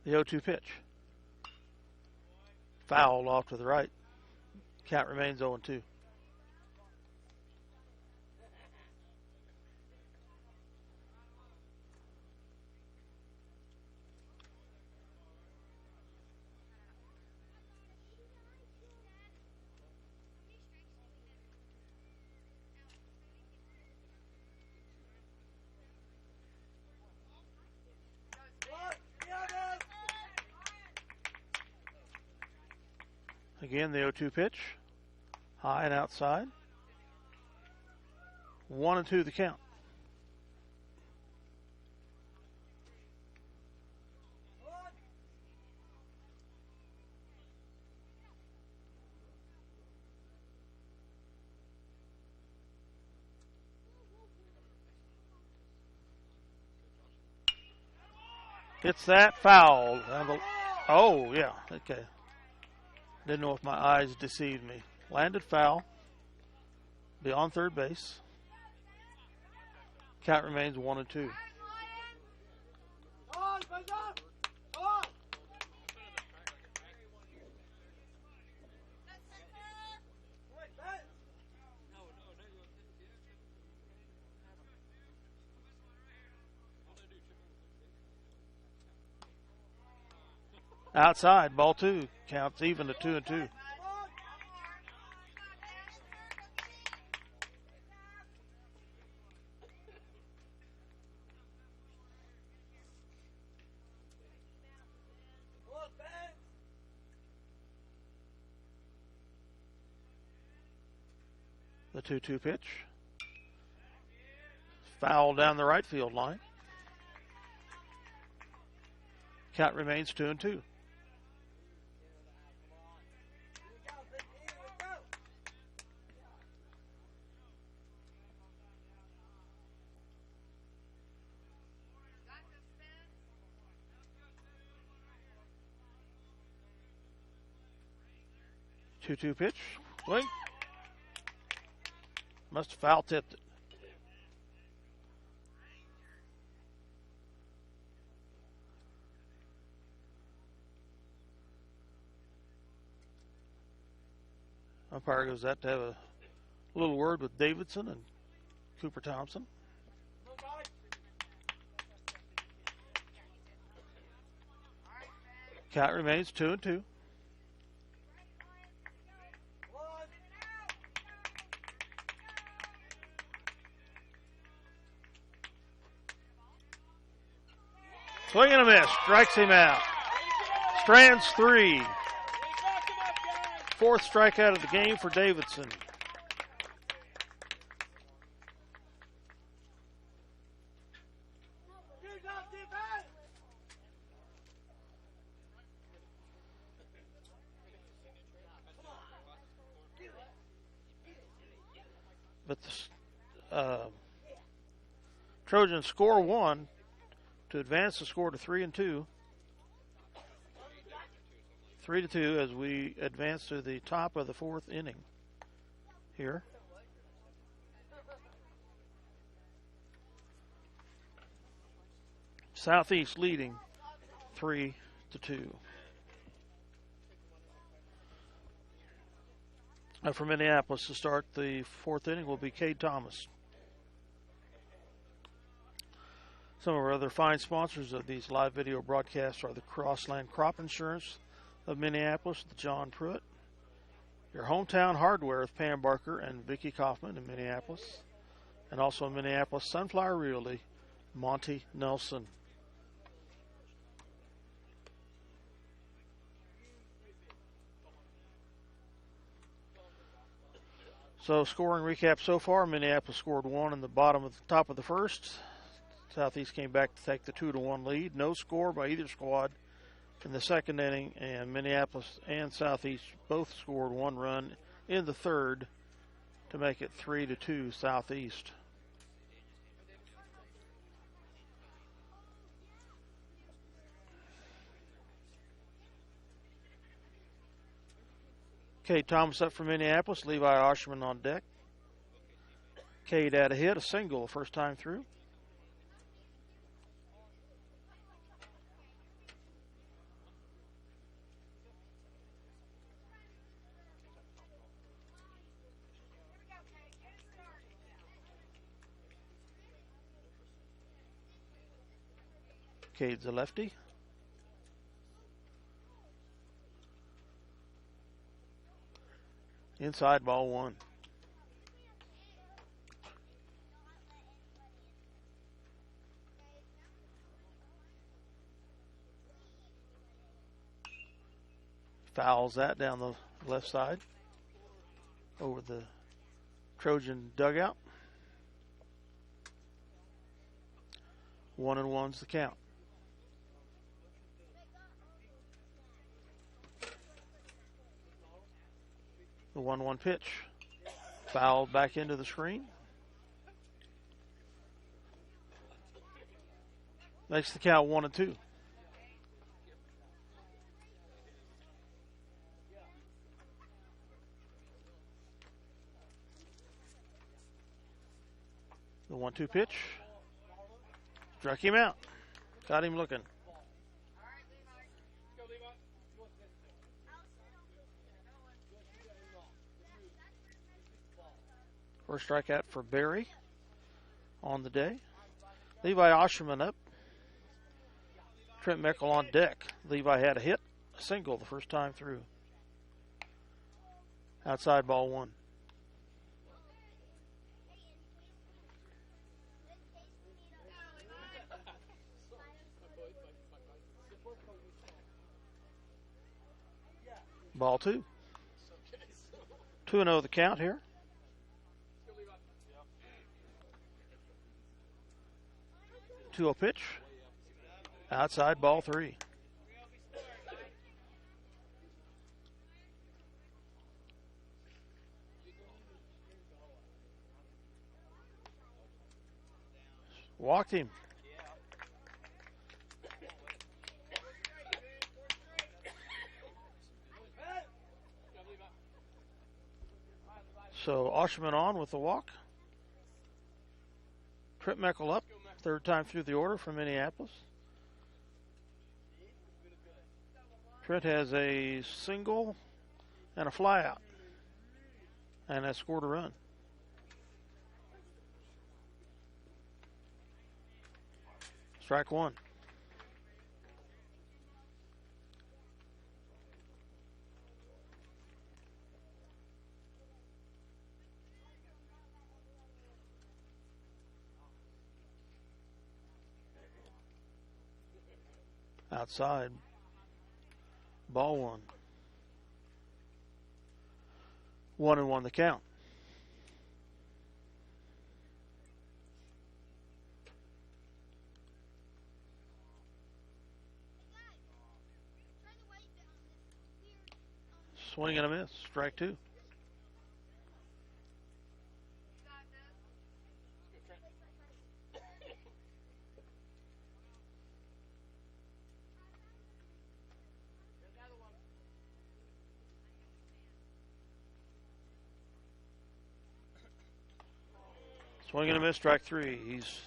The 0-2 pitch. Fouled off to the right. Count remains 0-2. Again, the 0-2 pitch. High and outside. 1-2 the count. It's that foul. Oh, yeah. Okay. Didn't know if my eyes deceived me. Landed foul. Be on third base. Count remains 1-2. Outside, ball 2. Counts even to 2-2. The 2-2 pitch. Foul down the right field line. Count remains 2-2. Two pitch. Swing. Must have foul tipped it. Umpire goes out to have a little word with Davidson and Cooper Thompson. Count remains 2-2. Swing and a miss. Strikes him out. Strands 3. Fourth strikeout of the game for Davidson. But the Trojans score 1 to advance the score to 3-2. 3-2 as we advance to the top of the fourth inning here. Southeast leading 3-2. For Minneapolis to start the fourth inning will be Cade Thomas. Some of our other fine sponsors of these live video broadcasts are the Crossland Crop Insurance of Minneapolis, the John Pruitt, your hometown hardware with Pam Barker and Vicki Kaufman in Minneapolis, and also in Minneapolis, Sunflower Realty, Monty Nelson. So scoring recap so far, Minneapolis scored 1 in the top of the first. Southeast came back to take the 2-1 lead. No score by either squad in the second inning, and Minneapolis and Southeast both scored 1 run in the third to make it 3-2 Southeast. Cade Thomas up for Minneapolis. Levi Osherman on deck. Cade had a hit, a single the first time through. Cade's a lefty. Inside, ball 1. Fouls that down the left side over the Trojan dugout. 1-1's the count. The 1-1 pitch. Fouled back into the screen. Makes the count 1-2. The 1-2 pitch. Struck him out. Got him looking. First strikeout for Barry on the day. Levi Osherman up. Trent Meckel on deck. Levi had a hit, a single the first time through. Outside, ball 1. Ball 2. 2-0 the count here. Two-0 pitch. Outside, ball 3. Walked him. So Osherman on with the walk. Trent Meckel up. Third time through the order from Minneapolis. Trent has a single and a fly out, and has scored a run. Strike 1. Outside, ball 1. 1-1 the count. Swing and a miss. Strike 2. Swing and a miss, strike 3. He's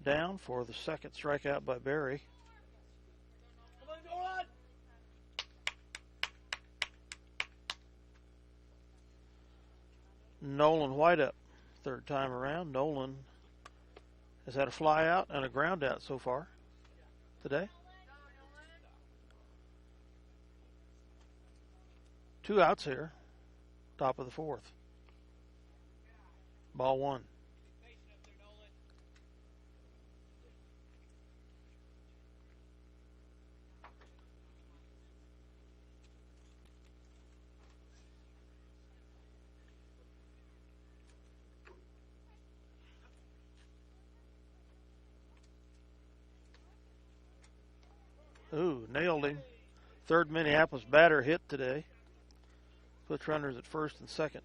down for the second strikeout by Barry. Nolan White up. Third time around. Nolan has had a fly out and a ground out so far today. 2 outs here. Top of the 4th. Ball 1. Ooh, nailed him. Third Minneapolis batter hit today. Puts runners at first and second.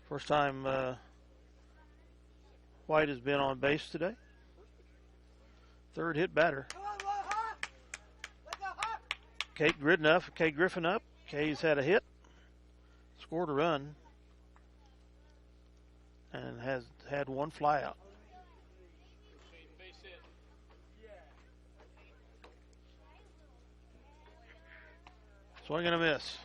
First time White has been on base today. Third hit batter. Kate Griffin up. Kay's had a hit. Scored a run. And has had 1 fly out. Swing and a miss.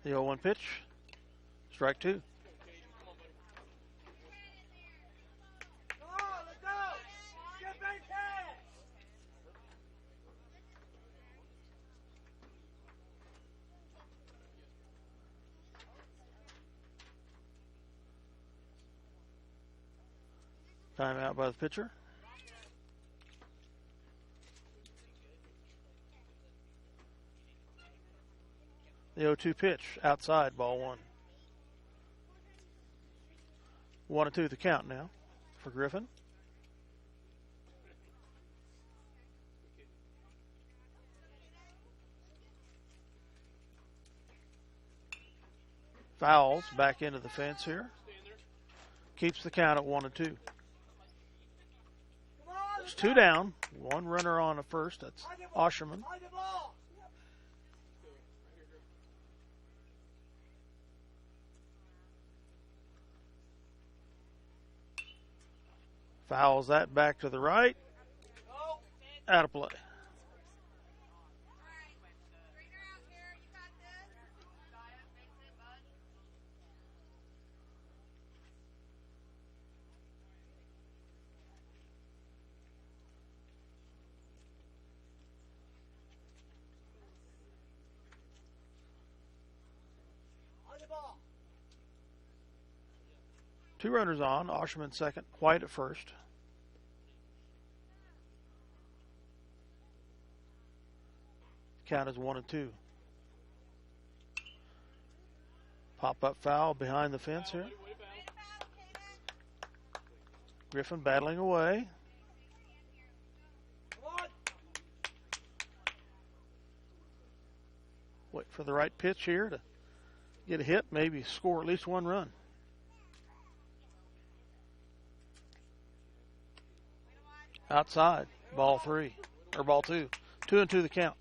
The 0-1 pitch. Strike 2. Timeout by the pitcher. The 0-2 pitch, outside, ball one. 1-2 the count now for Griffin. Fouls back into the fence here. Keeps the count at 1-2. It's 2 down. 1 runner on at first. That's Osherman. Fouls that back to the right. Out of play. Two runners on. Osherman second. White at first. Count is 1-2. Pop-up foul behind the fence here. Griffin battling away. Wait for the right pitch here to get a hit, maybe score at least 1 run. Outside, ball 3, or ball 2. 2-2 the count.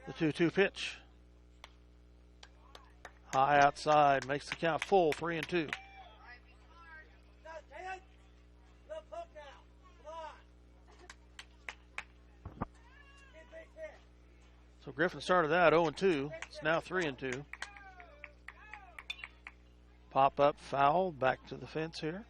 The 2-2 pitch. High outside, makes the count full, 3-2. So Griffin started out 0-2. It's now 3-2. Pop up foul back to the fence here.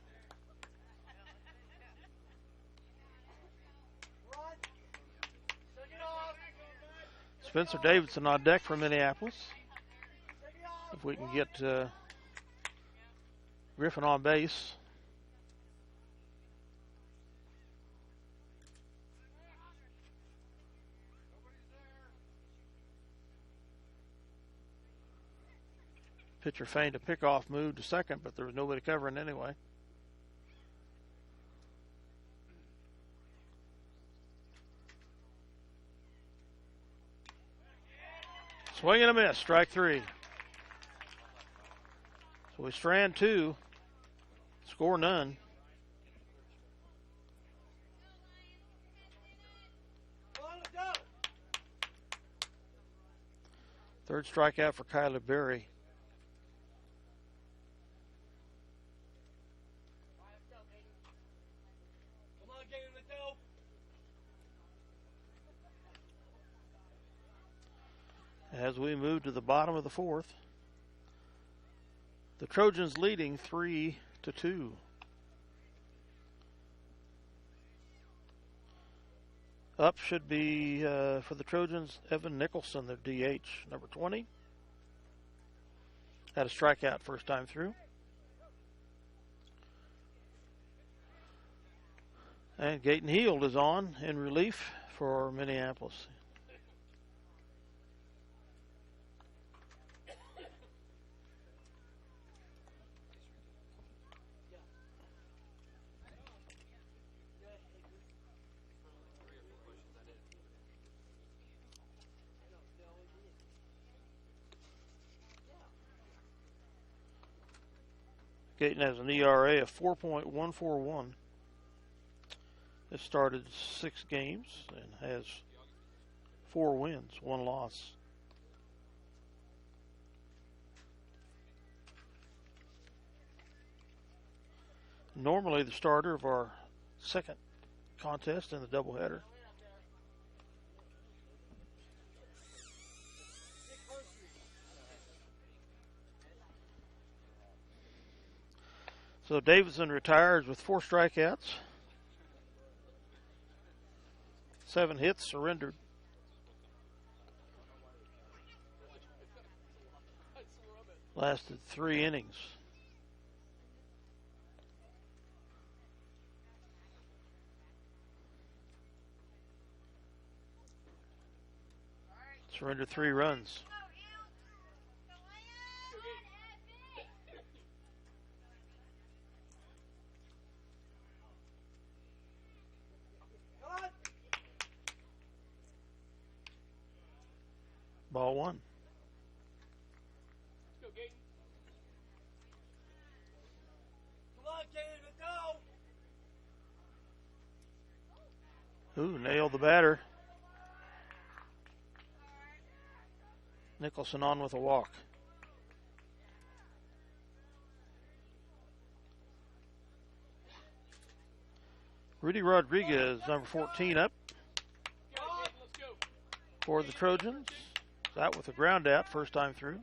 Spencer Davidson on deck for Minneapolis. If we can get Griffin on base. Pitcher feigned a pickoff move to second, but there was nobody covering anyway. Swing and a miss, strike 3. So we strand 2, score none. Third strikeout for Kyler Berry. As we move to the bottom of the 4th, the Trojans leading 3-2. Up should be, for the Trojans, Evan Nicholson, their DH, number 20. Had a strikeout first time through. And Gaten Heald is on in relief for Minneapolis. Gaten has an ERA of 4.141. Has started 6 games and has 4 wins, 1 loss. Normally the starter of our second contest in the doubleheader. So Davidson retires with 4 strikeouts, 7 hits surrendered. Lasted 3 innings. Surrendered 3 runs. Ball 1. Ooh, nailed the batter. Nicholson on with a walk. Rudy Rodriguez, number 14, up for the Trojans. That with a ground out, first time through.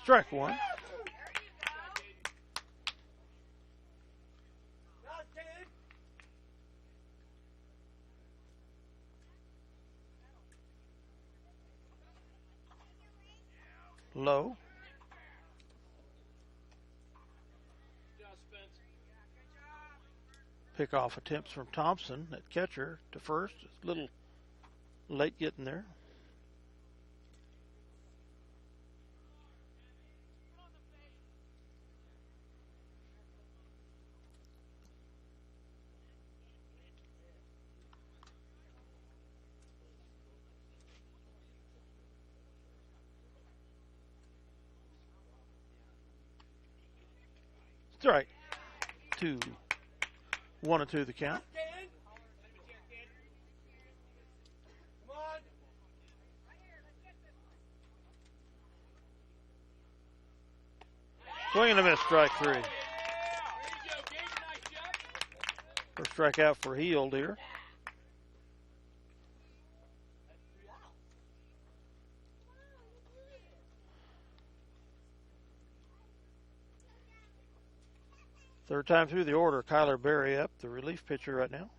Strike 1. Low. Pick-off attempts from Thompson at catcher to first. It's a little late getting there. Strike 2. 1-2 the count. Swing and a miss, strike 3. First strikeout for Heald here. Third time through the order, Kyler Berry up, the relief pitcher right now.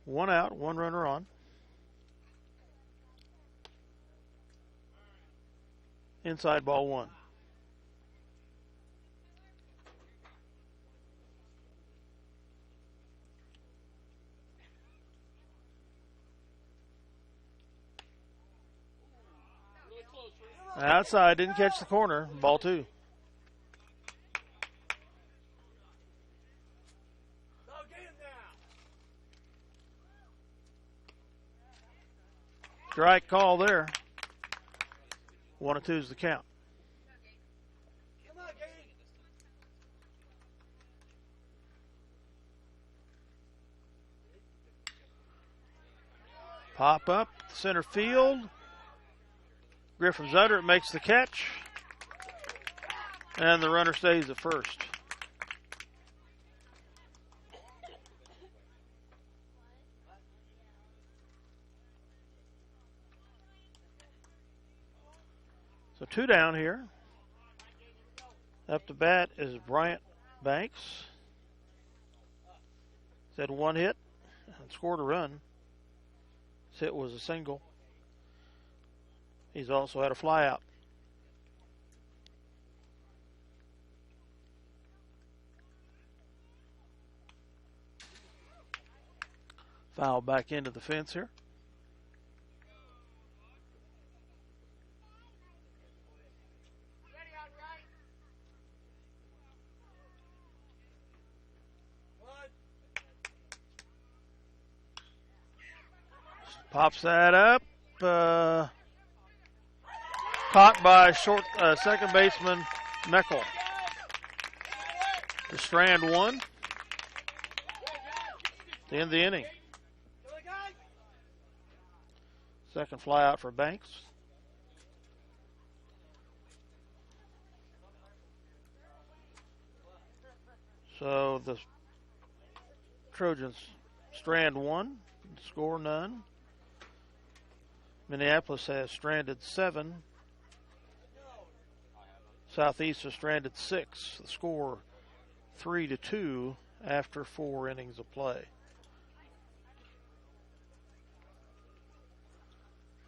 1 out, 1 runner on. Inside ball 1. Outside, didn't catch the corner, ball 2. Strike call there. 1-2 is the count. Pop up, center field. Griffin's under it, makes the catch. And the runner stays at first. So 2 down here. Up to bat is Bryant Banks. He's had 1 hit and scored a run. His hit was a single. He's also had a flyout. Foul back into the fence here. Pops that up. Caught by second baseman Meckel. To strand 1. To end the inning. Second fly out for Banks. So the Trojans strand 1, score none. Minneapolis has stranded 7. Southeast has stranded 6. The score 3-2 after 4 innings of play.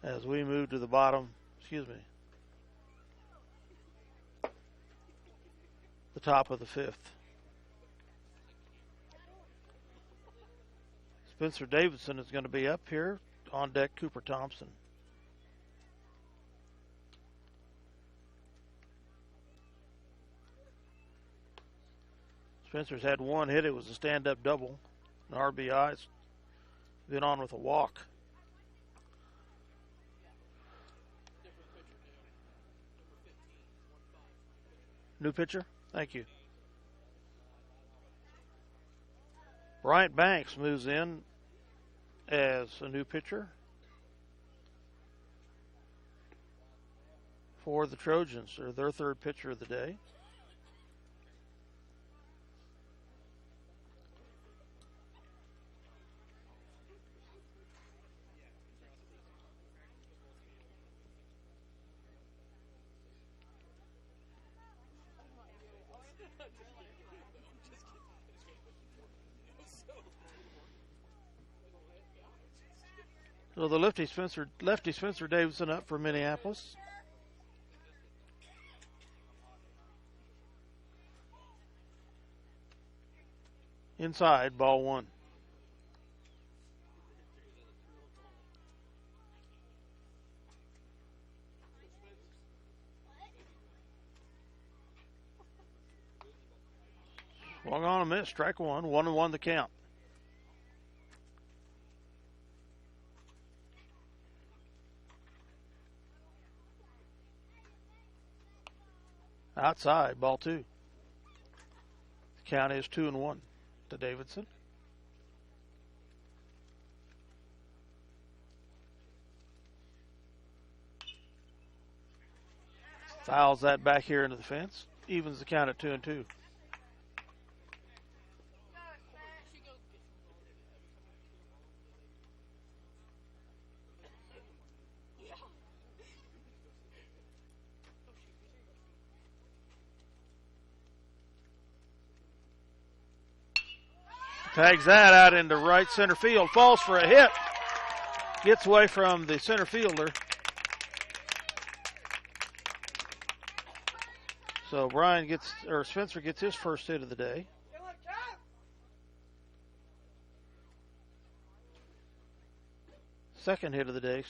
As we move to the bottom, the top of the 5th. Spencer Davidson is going to be up here. On deck, Cooper Thompson. Spencer's had 1 hit. It was a stand-up double. An RBI. It's been on with a walk. New pitcher? Thank you. Bryant Banks moves in as a new pitcher for the Trojans. They're their 3rd pitcher of the day. So the lefty Spencer Davidson up for Minneapolis. Inside, ball 1. Swung on a miss, strike 1, 1-1 the count. Outside, ball 2. The count is 2-1 to Davidson. Fouls that back here into the fence. Evens the count at 2-2. Tags that out into right center field. Falls for a hit. Gets away from the center fielder. So Spencer gets his first hit of the day. Second hit of the day,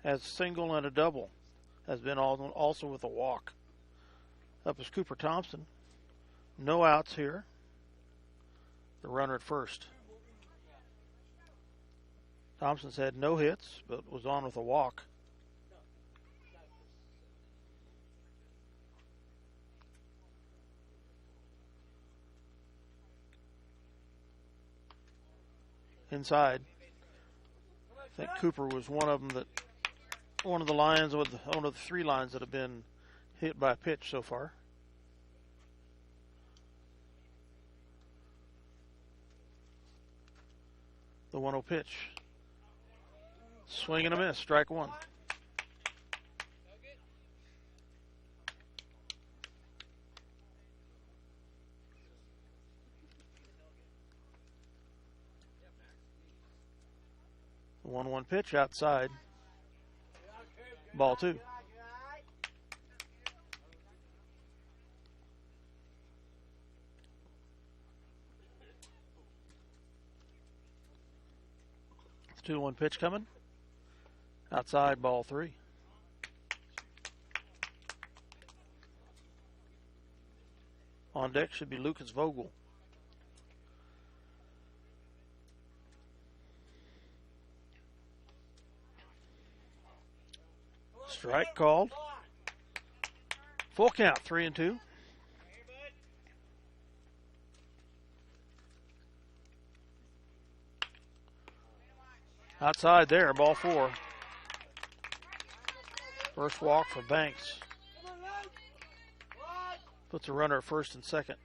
Has a single and a double. Has been also with a walk. Up is Cooper Thompson. No outs here. The runner at first. Thompson's had no hits, but was on with a walk. Inside. I think Cooper was one of the 3 lines that have been hit by a pitch so far. The 1-0 pitch. Swing and a miss, strike 1. The 1-1 pitch outside. Ball 2. The 2-1 pitch coming. Outside, ball 3. On deck should be Lucas Vogel. Strike called. Full count, 3-2. Outside there, ball 4. First walk for Banks. Puts a runner at first and second.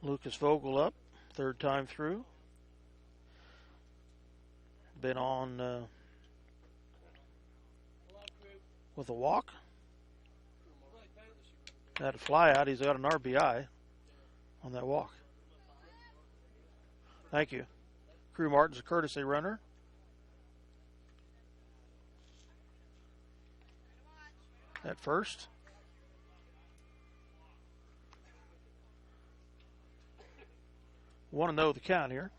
Lucas Vogel up, 3rd time through. been on with a walk. Had a fly out. He's got an RBI on that walk. Thank you. Crew Martin's a courtesy runner. At first. Want to know the count here.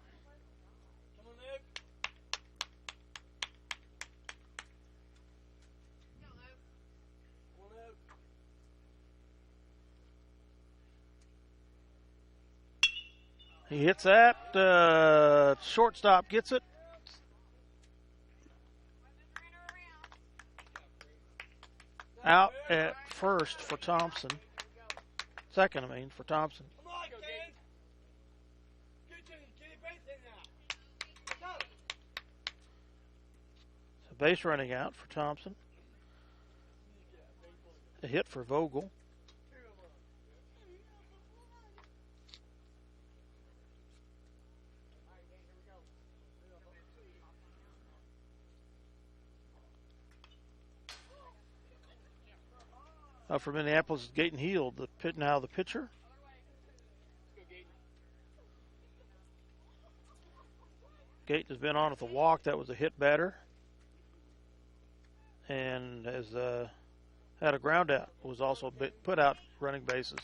He hits that. Shortstop gets it. Out at first for Thompson. Second, for Thompson. So base running out for Thompson. A hit for Vogel. For Minneapolis, Gaten Heald, now the pitcher. Gaten has been on at the walk. That was a hit batter. And has had a ground out. Was also put out running bases.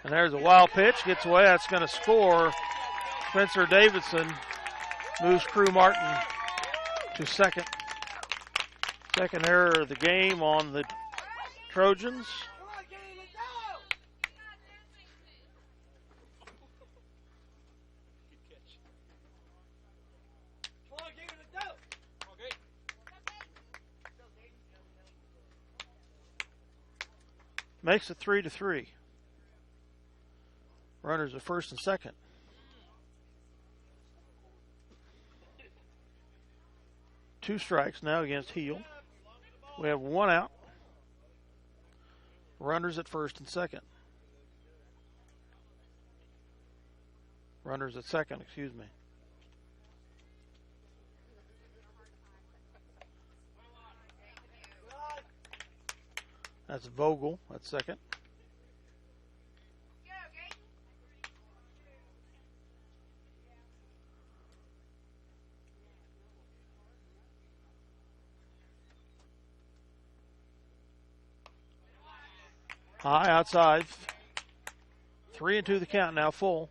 And there's a wild pitch. Gets away. That's going to score. Spencer Davidson moves Crew Martin to second. Second error of the game on the Trojans. Makes it 3-3. Runners at first and second. Two strikes now against Heald. We have one out. Runners at first and second. Runners at second, excuse me. That's Vogel at second. High outside. 3-2 the count now, full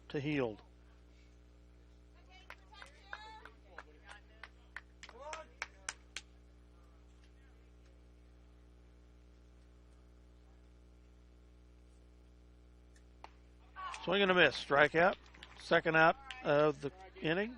to Heald. Swing and a miss. Strikeout. Second out of the inning.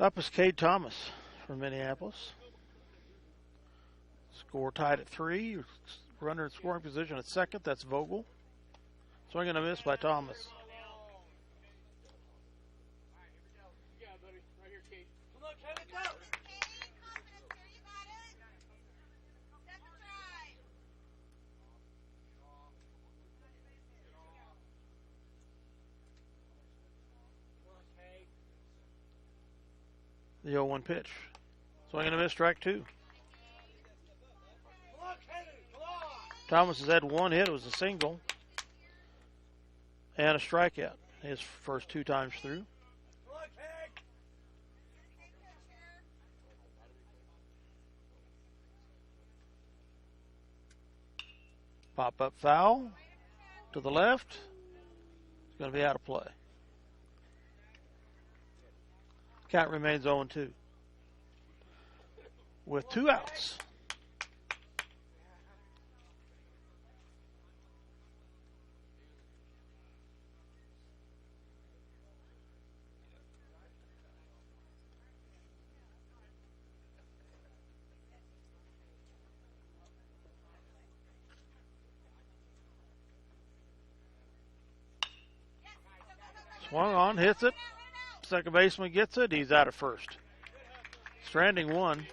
Up is Cade Thomas from Minneapolis. Score tied at 3. Runner in scoring position at second. That's Vogel. Swing and a miss by Thomas. The 0-1 pitch. Swing and a miss, strike 2. Thomas has had one hit. It was a single and a strikeout his first 2 times through. Pop-up foul to the left. It's going to be out of play. Count remains 0-2 with 2 outs. Swung on, hits it. Second baseman gets it. He's out at first. Stranding one. Okay,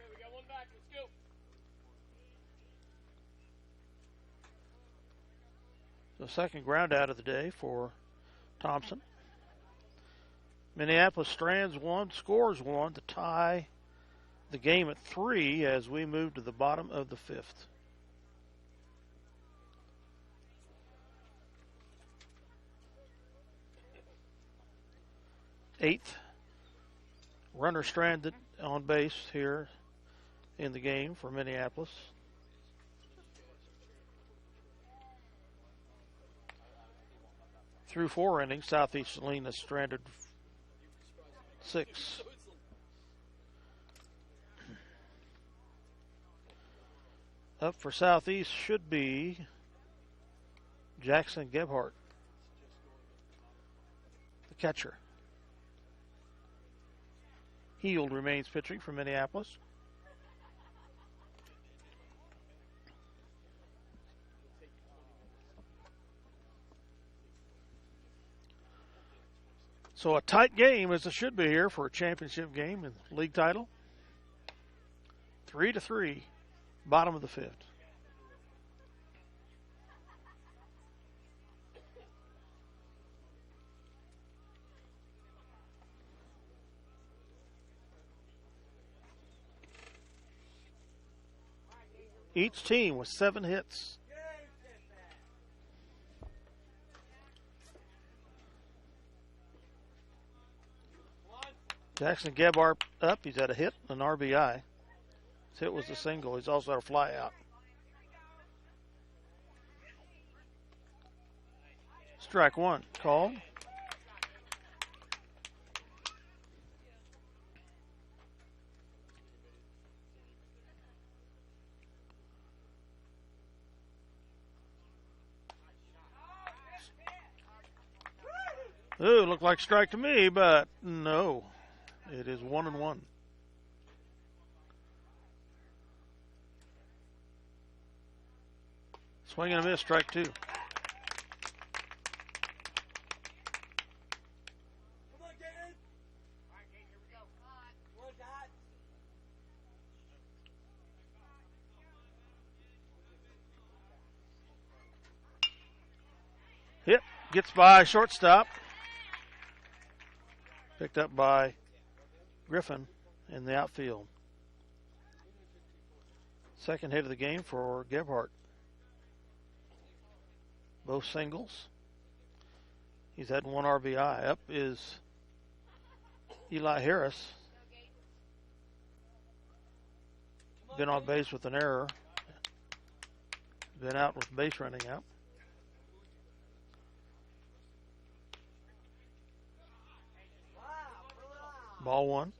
we got one back. Let's go. The second ground out of the day for Thompson. Minneapolis strands one, scores one to tie the game at 3 as we move to the bottom of the 5th. Eighth runner stranded on base here in the game for Minneapolis. Through 4 innings, Southeast Saline has stranded 6. Up for Southeast should be Jackson Gebhardt, the catcher. Heald remains pitching for Minneapolis. So a tight game as it should be here for a championship game and league title. 3-3, bottom of the 5th. Each team with 7 hits. Jackson Gebhardt up. He's had a hit, an RBI. His hit was a single. He's also had a fly out. Strike one called. Ooh, looked like strike to me, but no. It is 1-1. Swing and a miss, strike 2. Come on, Gaten. All right, Gaten, here we go. One shot. Hit, gets by shortstop. Picked up by Griffin in the outfield. Second hit of the game for Gebhardt. Both singles. He's had 1 RBI. Up is Eli Harris. Been on base with an error. Been out with base running out. Ball 1.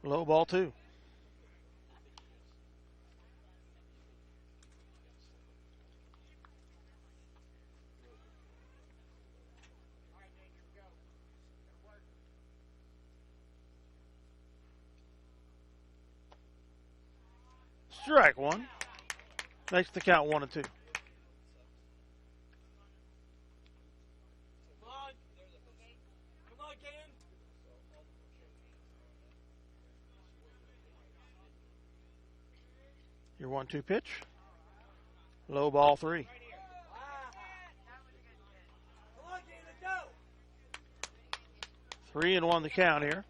Low, ball 2. Strike 1. Makes the count 1-2. Come on. Come on, Gaten. Your 1-2 pitch. Low, ball 3. Come on, Gaten, let's go. 3-1 the count here.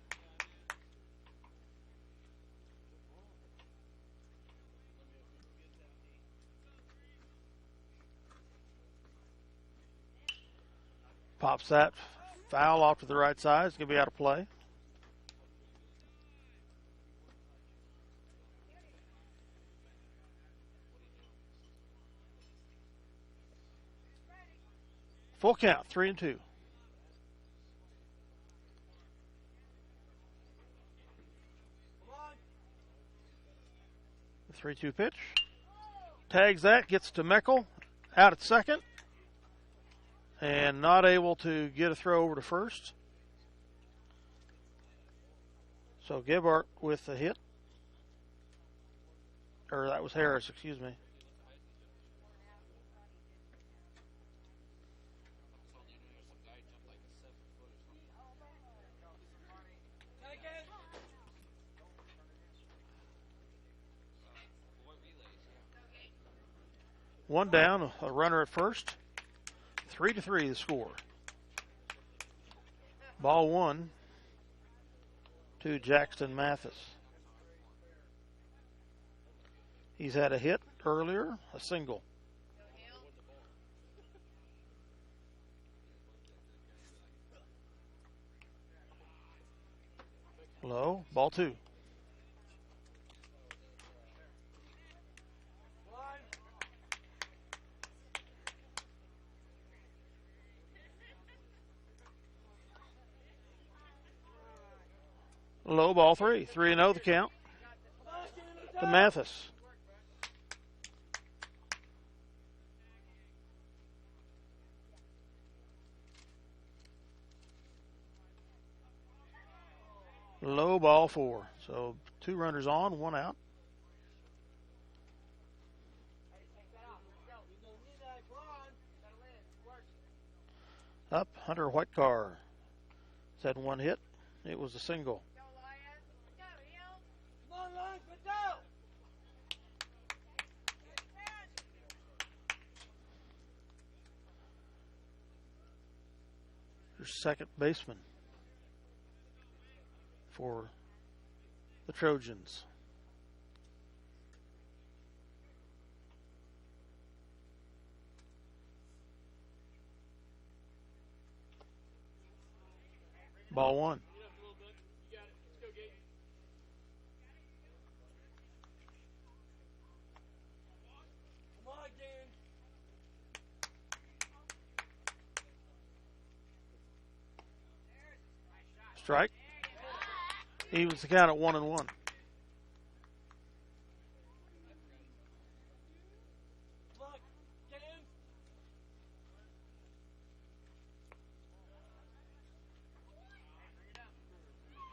Pops that foul off to the right side. It's going to be out of play. Full count, 3-2. The 3-2 pitch. Tags that, gets to Meckel, out at second. And not able to get a throw over to first. So Gebhardt with the hit. Or that was Harris, excuse me. One down, a runner at first. 3-3 the score. Ball one to Jackson Mathis. He's had a hit earlier, a single. Low, ball two. Low, ball three. 3-0 the count to Mathis. Low, ball four. So 2 runners on, 1 out. Up, Hunter Whitecar. He's had 1 hit. It was a single. Your second baseman for the Trojans. Ball one. Strike. Evens the count at 1-1.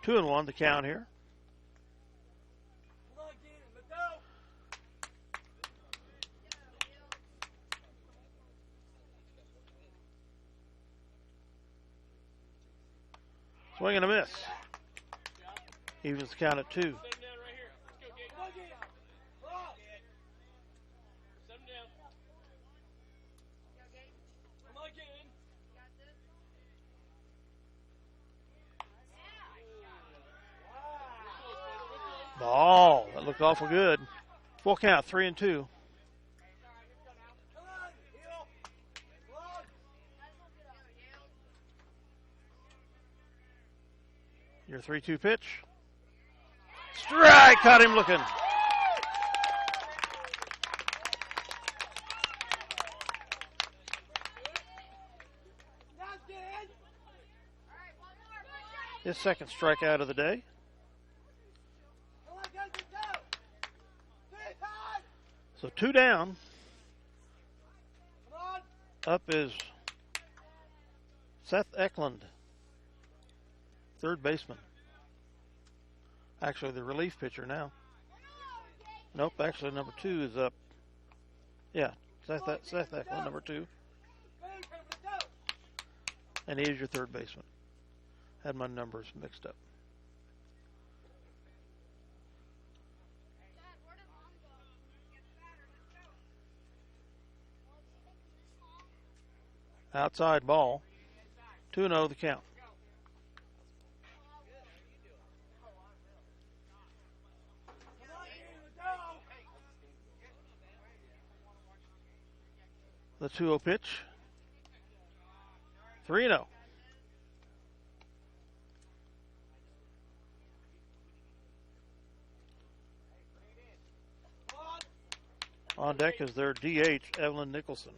Two and one the count here. Swing and a miss. Evens the count at 2. Ball. That looked awful good. Full count, 3-2. Your 3-2 pitch. Strike! Caught him looking. His second strikeout of the day. So 2 down. Up is Seth Eklund, third baseman. Actually, the relief pitcher now. Nope, actually, number 2 is up. Yeah, Seth Eklund, number 2. And he is your third baseman. Had my numbers mixed up. Outside ball. 2-0 the count. The 2-0 pitch. 3-0. On deck is their DH, Evelyn Nicholson.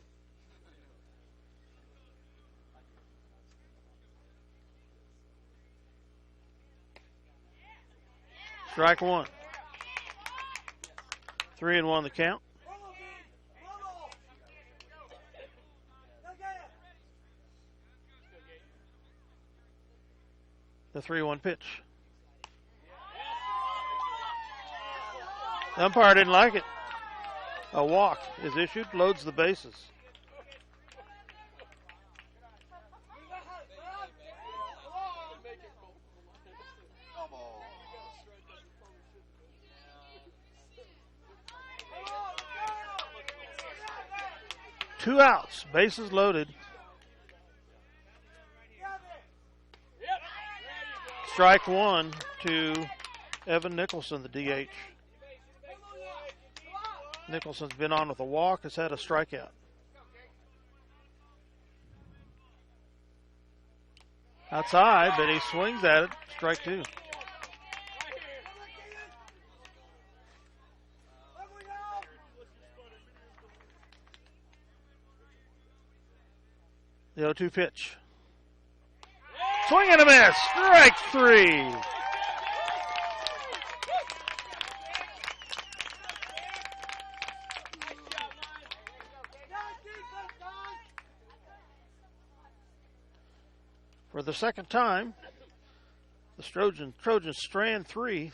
Strike one. 3-1 the count. The 3-1 pitch. The umpire didn't like it. A walk is issued, loads the bases. Two outs, bases loaded. Strike one to Evan Nicholson, the DH. Nicholson's been on with a walk, has had a strikeout. Outside, but he swings at it. Strike two. The 0-2 pitch. Swing and a miss. Strike three. For the second time, the Trojans strand three.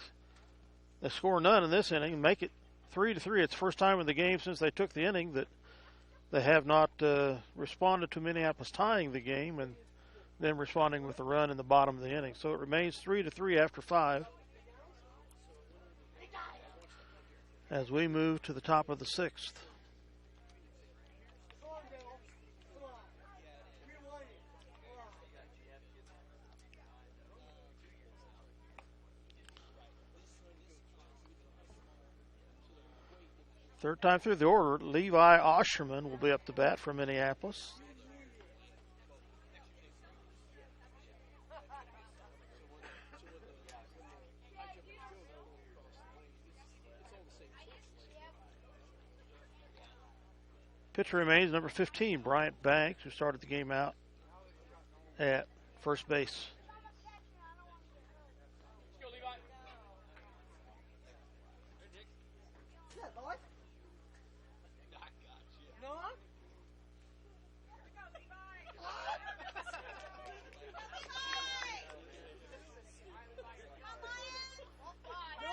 They score none in this inning, make it 3-3. It's the first time in the game since they took the inning that they have not responded to Minneapolis tying the game and then responding with a run in the bottom of the inning. So it remains 3-3 after 5 as we move to the top of the 6th. Third time through the order, Levi Osherman will be up to bat for Minneapolis. Pitcher remains number 15, Bryant Banks, who started the game out at first base.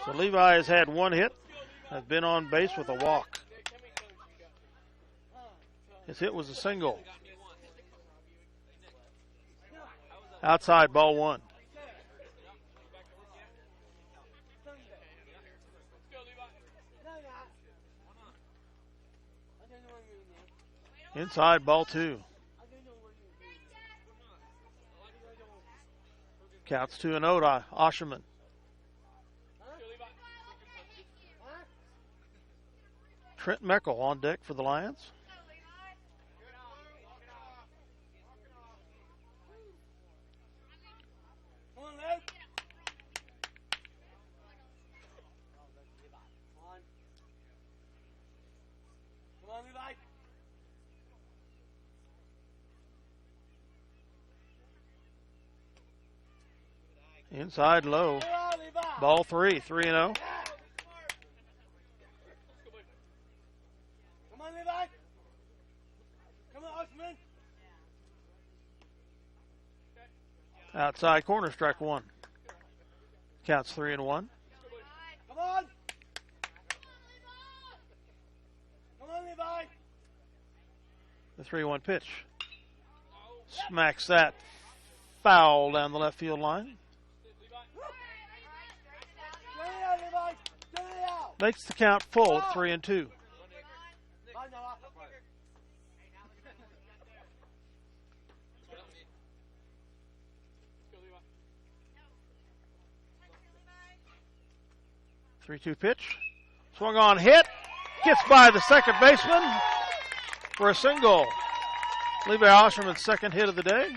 So Levi has had one hit, has been on base with a walk. His hit was a single. Outside, ball one. Inside, ball two. Counts 2-0 to Osherman. Trent Meckel on deck for the Lions. Inside low. Ball three, 3-0. Come on, Levi. Come on, Osman. Outside corner, strike one. Counts 3-1. Come on. Come on, Levi. The 3-1 pitch. Smacks that foul down the left field line. Makes the count full at 3-2. 3-2 pitch. Swung on, hit. Gets by the second baseman for a single. Levi Osherman's second hit of the day.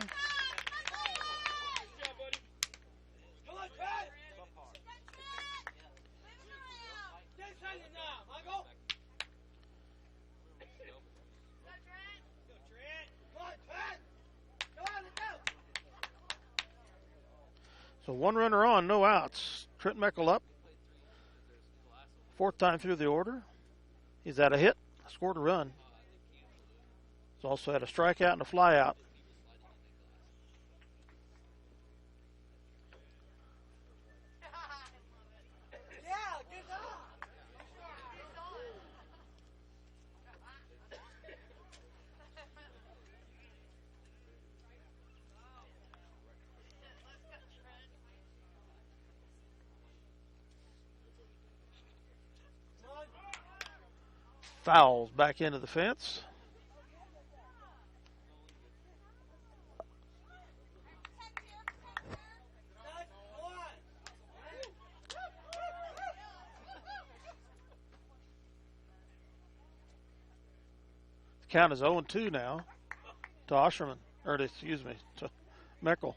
So one runner on, no outs. Trent Meckel up. Fourth time through the order. He's had a hit, scored a run. He's also had a strikeout and a flyout. Fouls back into the fence. The count is 0-2 now to Osherman, or excuse me, to Meckel.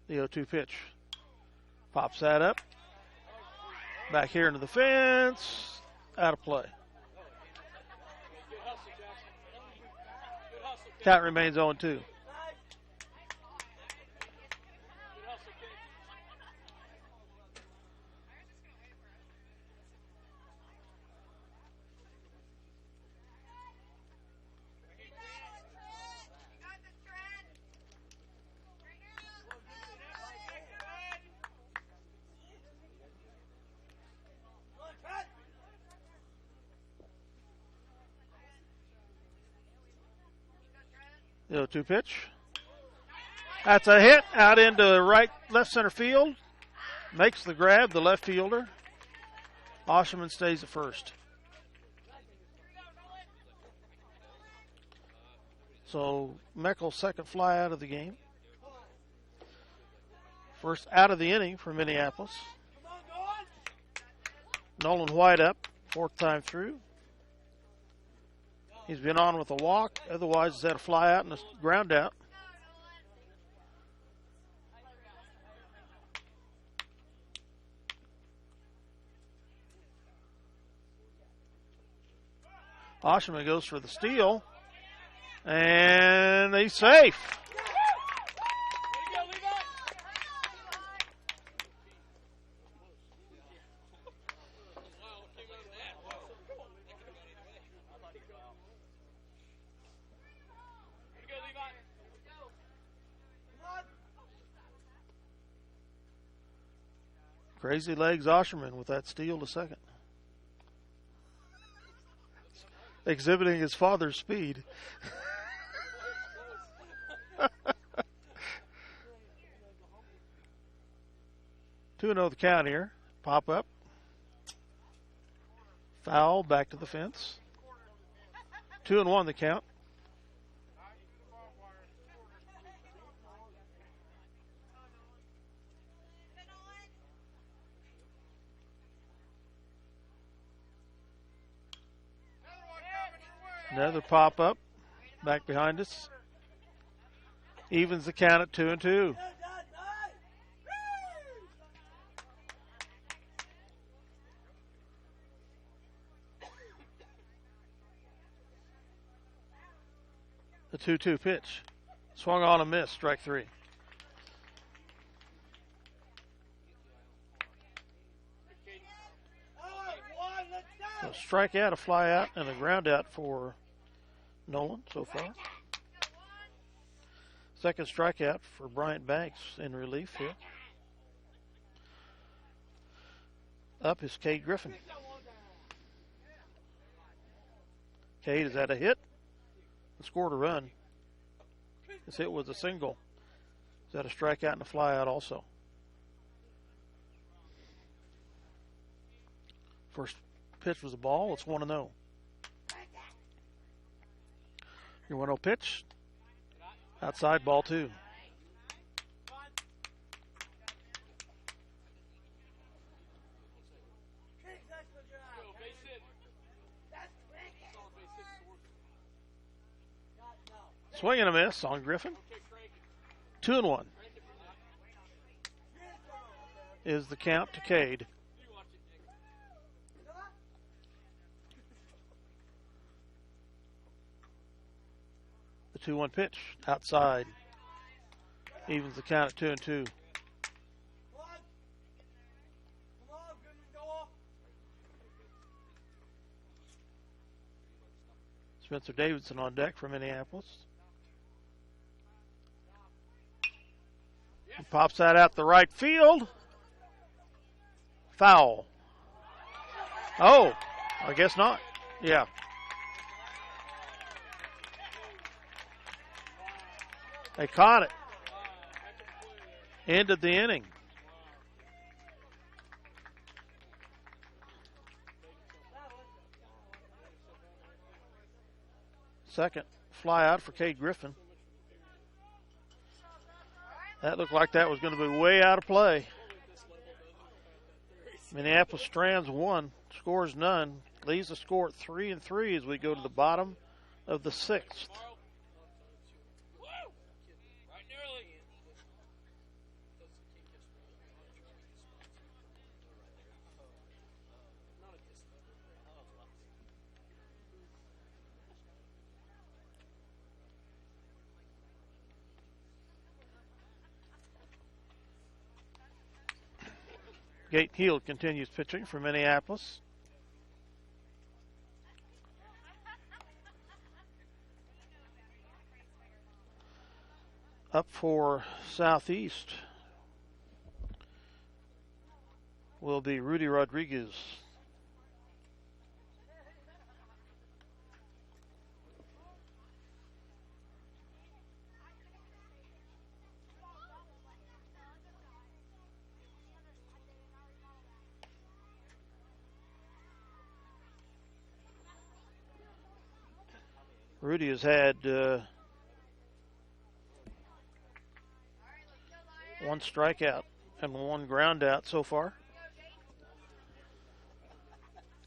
The 0-2 pitch. Pops that up. Back here into the fence. Out of play. Count remains 0-2. The 0-2 pitch. That's a hit out into left center field. Makes the grab, the left fielder. Osherman stays at first. So Meckel's second fly out of the game. First out of the inning for Minneapolis. Nolan White up, fourth time through. He's been on with a walk. Otherwise, he's had a fly out and a ground out. Osherman goes for the steal. And he's safe. Crazy legs Osherman with that steal to second. Exhibiting his father's speed. 2-0 the count here. Pop up. Foul back to the fence. 2-1 the count. Another pop up back behind us. Evens the count at 2-2. The 2-2 pitch. Swung on and missed, strike three. So strike out, a fly out, and a ground out for Nolan so far. Second strikeout for Bryant Banks in relief here. Up is Cade Griffin. Cade has had a hit. Scored a run. His hit was a single. He's had a strikeout and a fly out also. First pitch was a ball. It's 1-0. Your 1-0 pitch. Outside, ball two. Swing and a miss on Griffin. 2-1 is the count to Cade. The 2-1 pitch outside. Evens the count at 2-2. Spencer Davidson on deck for Minneapolis. He pops that out the right field. Foul. Oh, I guess not. Yeah. They caught it. Ended the inning. Second fly out for Cade Griffin. That looked like that was going to be way out of play. Minneapolis strands one, scores none, leaves the score at 3-3 as we go to the bottom of the sixth. Gate Heald continues pitching for Minneapolis. Up for Southeast will be Rudy Rodriguez. Rudy has had one strikeout and one ground out so far.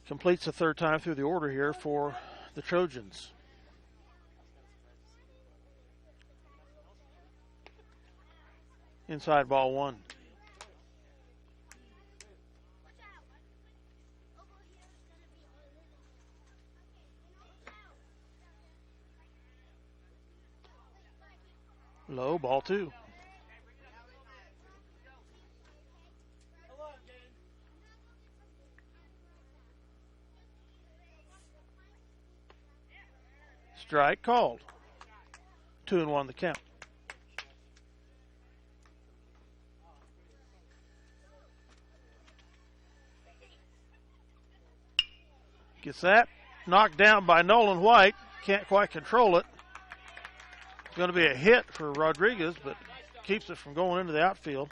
Completes the third time through the order here for the Trojans. Inside ball one. Low, ball two. Strike called. 2-1 the count. Gets that. Knocked down by Nolan White. Can't quite control it. It's going to be a hit for Rodriguez, but keeps it from going into the outfield.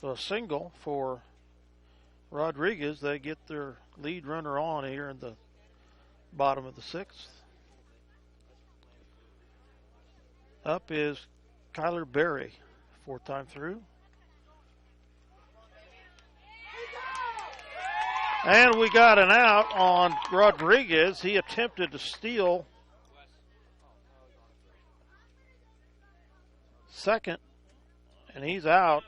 So a single for Rodriguez. They get their lead runner on here in the bottom of the sixth. Up is Kyler Berry, fourth time through. And we got an out on Rodriguez. He attempted to steal second, and he's out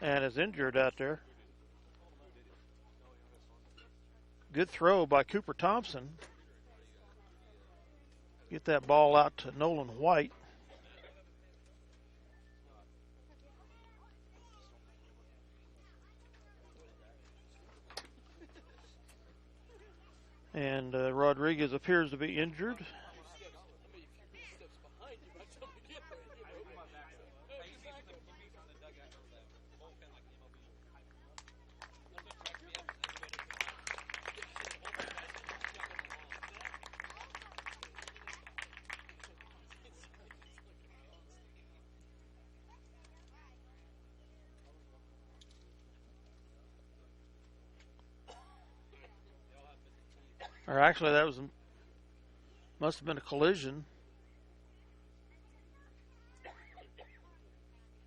and is injured out there. Good throw by Cooper Thompson. Get that ball out to Nolan White. And Rodriguez appears to be injured. Or actually, that must have been a collision.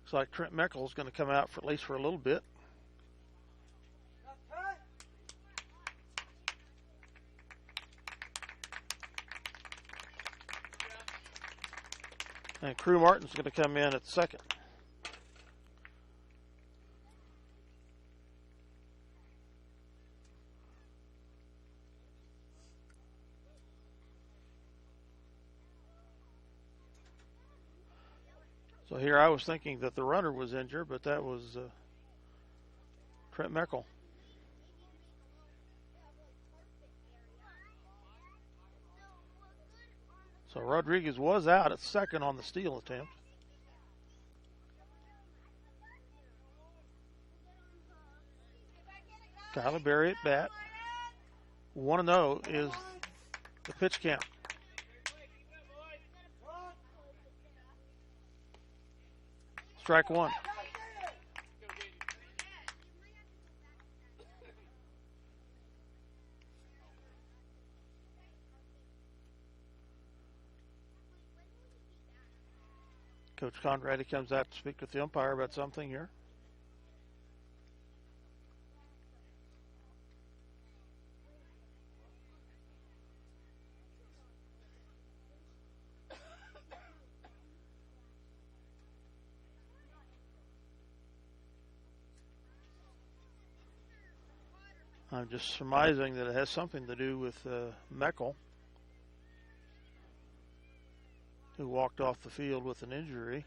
Looks like Trent Meckel is going to come out for at least for a little bit. And Crew Martin's going to come in at second. So here I was thinking that the runner was injured, but that was Trent Meckel. So Rodriguez was out at second on the steal attempt. Kyler Berry at bat. 1-0 is the pitch count. Strike one. Coach Conradi comes out to speak with the umpire about something here. I'm just surmising that it has something to do with Meckel, who walked off the field with an injury.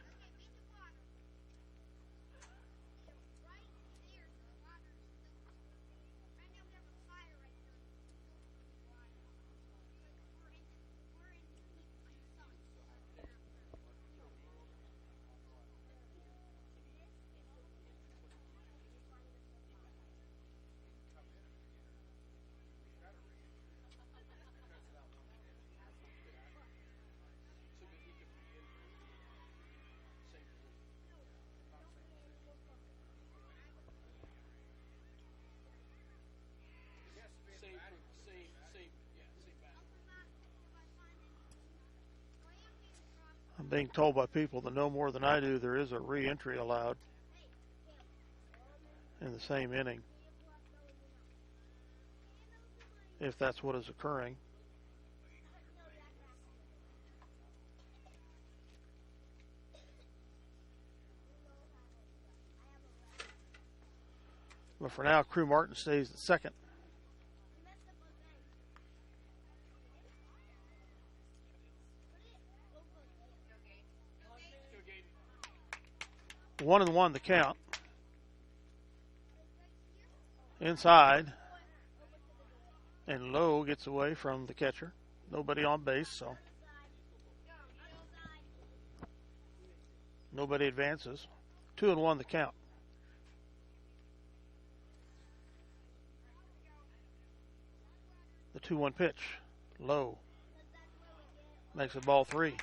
I'm being told by people that know more than I do there is a re-entry allowed in the same inning, if that's what is occurring. But for now, Crew Martin stays at second. One and one the count. Inside. And Lowe gets away from the catcher. Nobody on base, so nobody advances. 2-1 the count. The 2-1 pitch. Low. Makes it ball 3.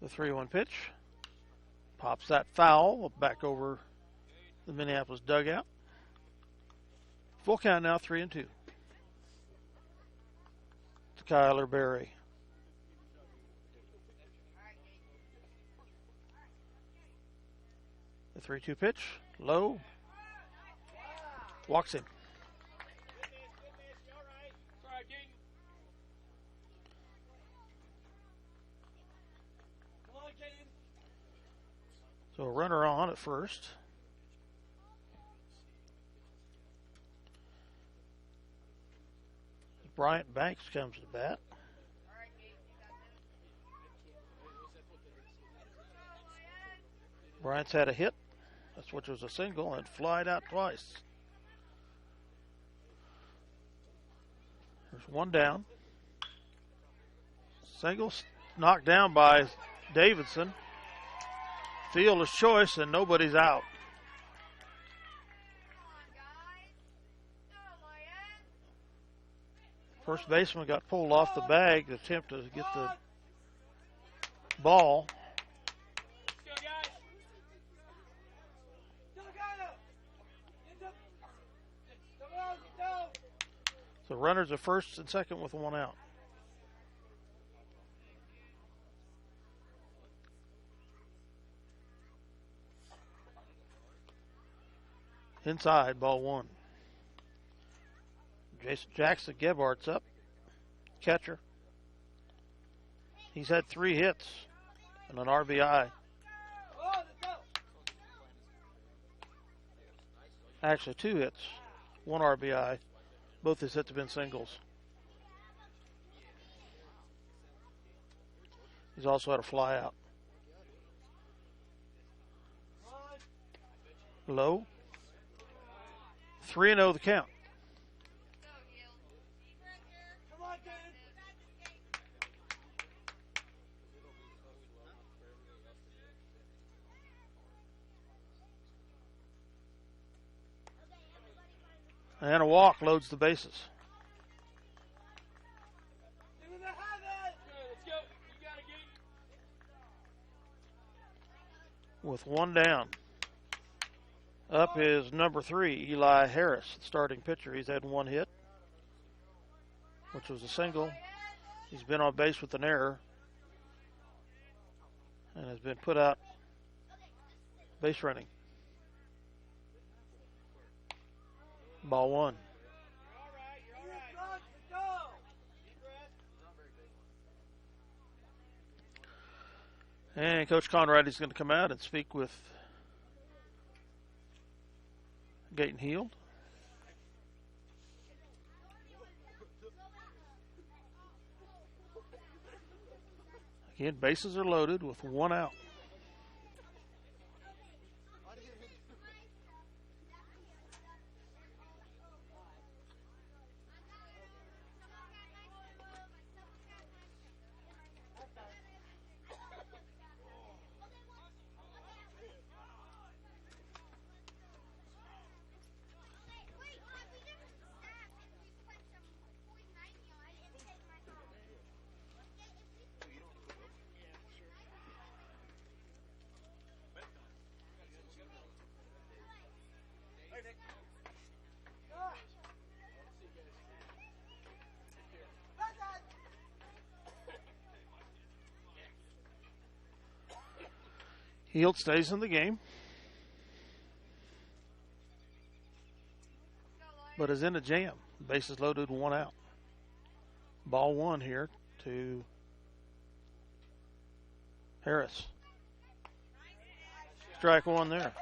The 3-1 pitch. Pops that foul back over the Minneapolis dugout. Full count now, 3-2. To Kyler Berry. The 3-2 pitch. Low. Walks him. So a runner on at first. Bryant Banks comes to bat. Bryant's had a hit. That's which was a single and flied out twice. There's one down. Single knocked down by Davidson. Fielder's choice, and nobody's out. First baseman got pulled off the bag to attempt to get the ball. So runners are first and second with one out. Inside, ball 1. Jackson Gebhardt's up. Catcher. He's had 3 hits and an RBI. Actually, 2 hits, 1 RBI. Both his hits have been singles. He's also had a fly out. Low. 3-0 the count. And a walk loads the bases. With one down. Up is number 3, Eli Harris, starting pitcher. He's had one hit, which was a single. He's been on base with an error and has been put out base running. Ball 1. And Coach Conrad is going to come out and speak with Gayton Heald. Again, bases are loaded with one out. Heald stays in the game, but is in a jam. Bases loaded, one out. Ball 1 here to Harris. Strike 1 there.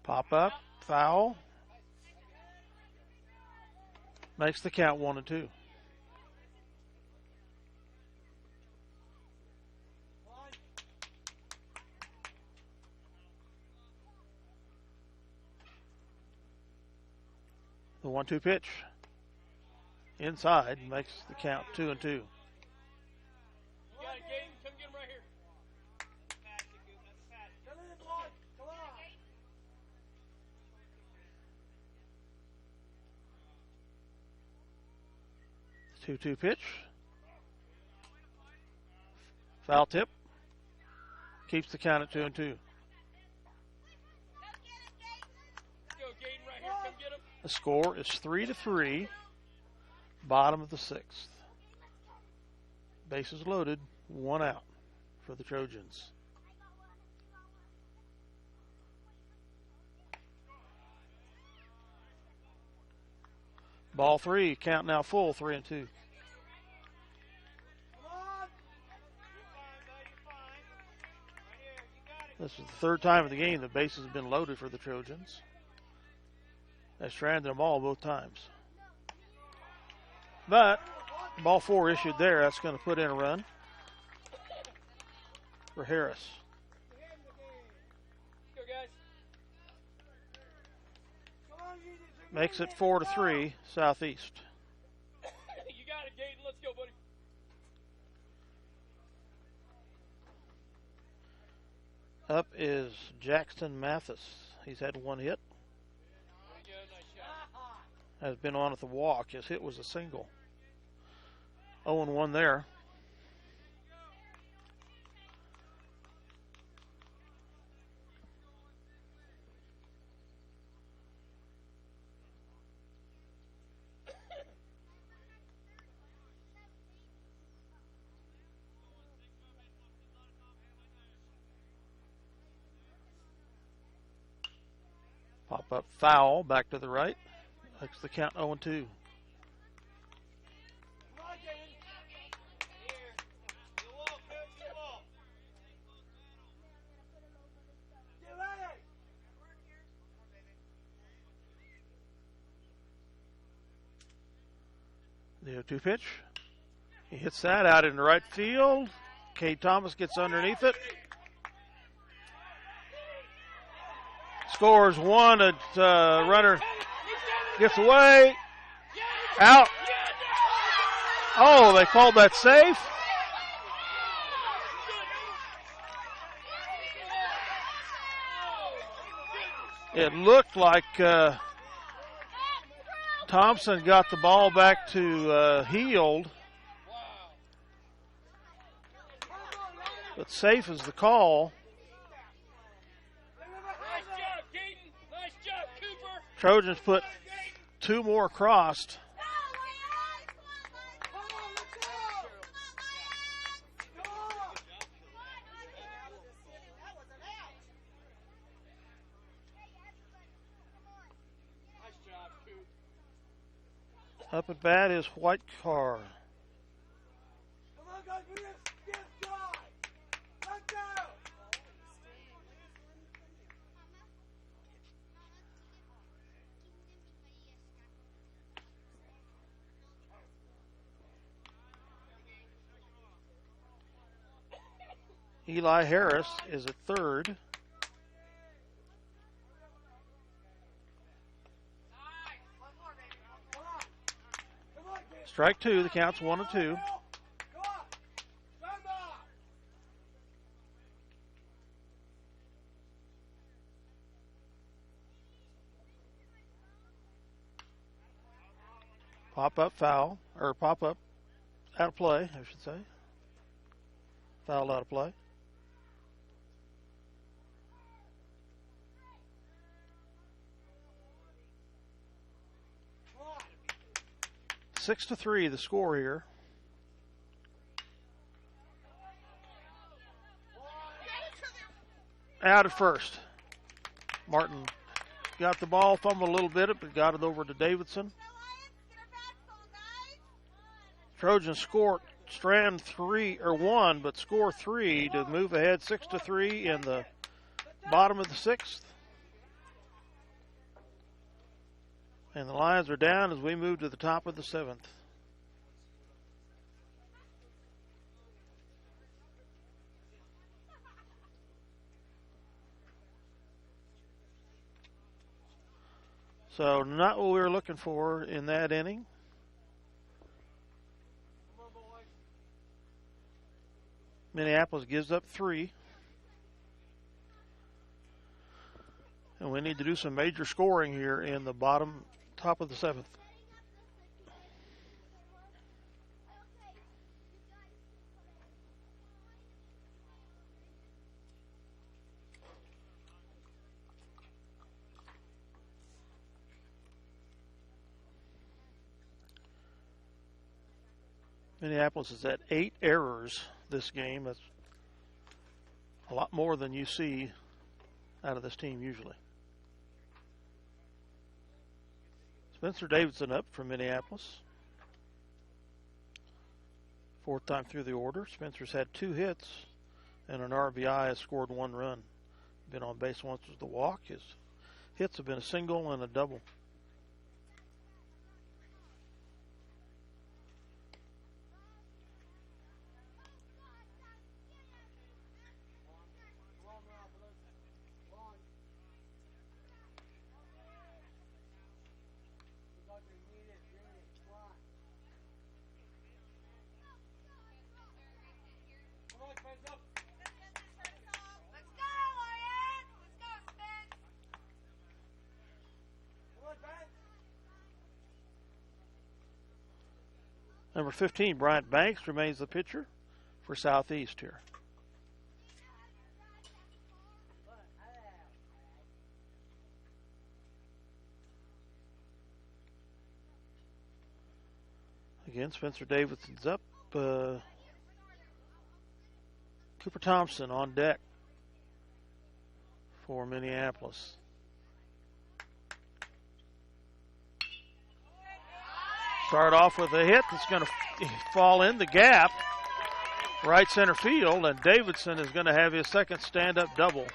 Pop up. Foul. Makes the count 1-2. The 1-2 pitch. Inside makes the count 2-2. Two-two pitch. Foul tip. Keeps the count at 2-2. The score is 3-3. Bottom of the 6th. Bases loaded. One out for the Trojans. Ball 3, count now full, 3-2. This is the third time of the game the bases have been loaded for the Trojans. They stranded them all both times. But ball 4 issued there. That's going to put in a run for Harris. Makes it 4-3 Southeast. You got it, Gayton. Let's go, buddy. Up is Jackson Mathis. He's had one hit. Has been on at the walk. His hit was a single. 0-1 there. Pop up foul back to the right. Makes the count 0-2. The 0-2 pitch. He hits that out into right field. Cade Thomas gets underneath it. Scores one. Runner gets away. Out. Oh, they called that safe? It looked like Thompson got the ball back to Heald. But safe is the call. Nice job, Keaton. Nice job, Cooper. Trojans put 2 more crossed. Up at bat is White Car. Come on, guys, we have this guy. Let's go. Eli Harris is at third. Strike 2, the count's 1-2. Pop up foul, or pop up out of play, I should say. Foul out of play. Six to 3, the score here. Out at first. Martin got the ball, fumbled a little bit, but got it over to Davidson. Trojans score strand 1, but score 3 to move ahead 6 to 3 in the bottom of the 6th. And the Lions are down as we move to the top of the 7th. So not what we were looking for in that inning. Minneapolis gives up 3. And we need to do some major scoring here in the top of the 7th. Minneapolis is at 8 errors this game. That's a lot more than you see out of this team usually. Spencer Davidson up from Minneapolis. 4th time through the order. Spencer's had 2 hits and an RBI, has scored 1 run. Been on base once with the walk. His hits have been a single and a double. Number 15, Bryant Banks, remains the pitcher for Southeast here. Again, Spencer Davidson's up. Cooper Thompson on deck for Minneapolis. Start off with a hit that's going to fall in the gap, right center field, and Davidson is going to have his second stand-up double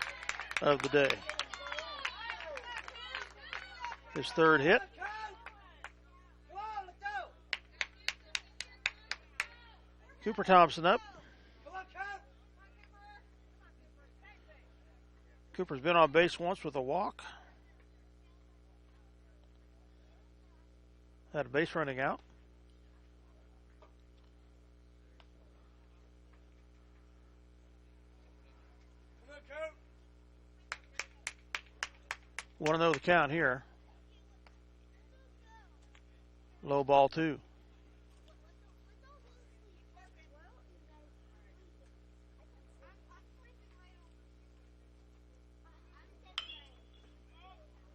of the day. His 3rd hit. Cooper Thompson up. Cooper's been on base once with a walk. Had a base running out. Want to know the count here. Low ball 2.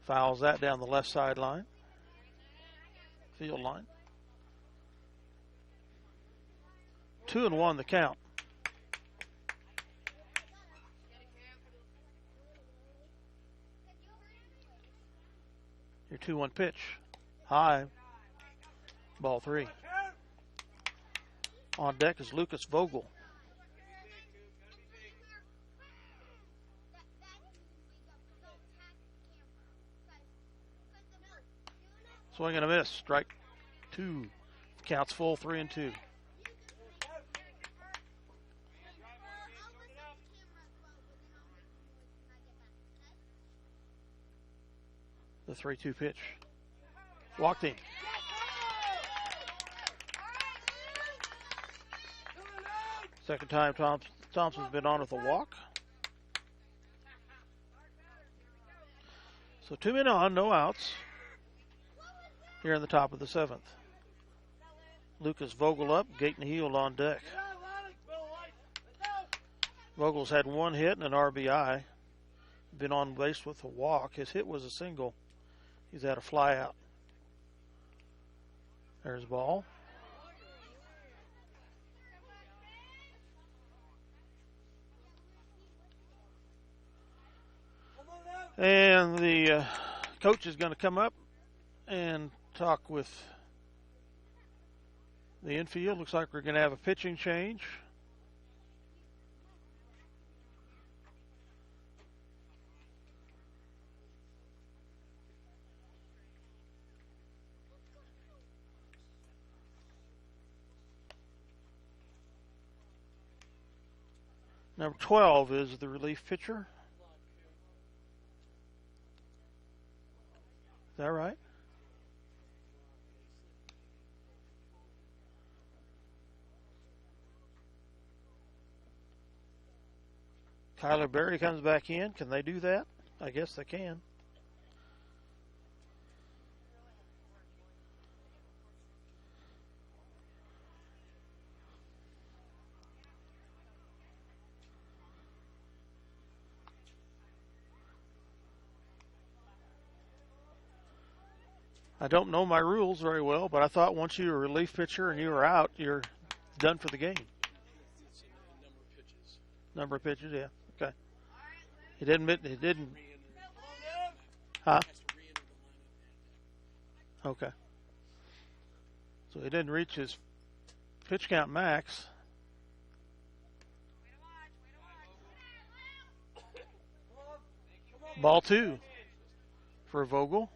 Fouls that down the left sideline. Field line. 2-1 the count. Your 2-1 pitch. High. Ball 3. On deck is Lucas Vogel. Swing and a miss. Strike 2. Counts full, 3-2. The 3-2 pitch. Walked him. Second time Thompson's been on with a walk. So 2 men on, no outs. Here in the top of the 7th. Lucas Vogel up, Gate and Heel on deck. Vogel's had 1 hit and an RBI. Been on base with a walk. His hit was a single. He's had a fly out. There's the ball. And the coach is going to come up and talk with the infield. Looks like we're going to have a pitching change. Number 12 is the relief pitcher. Is that right? Kyler Berry comes back in. Can they do that? I guess they can. I don't know my rules very well, but I thought once you were a relief pitcher and you were out, you're done for the game. Number of pitches, yeah. Okay. He didn't. Huh? Okay. So he didn't reach his pitch count max. Ball 2 for Vogel.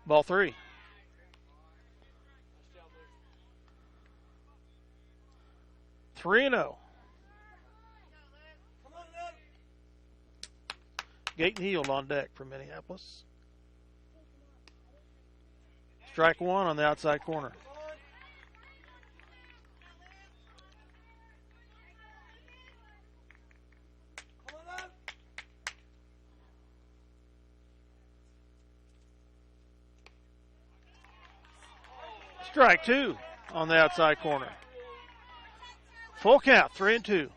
Ball 3. Three and 0. Gate and Heel on deck for Minneapolis. Strike 1 on the outside corner. Strike 2 on the outside corner. Full count, 3-2.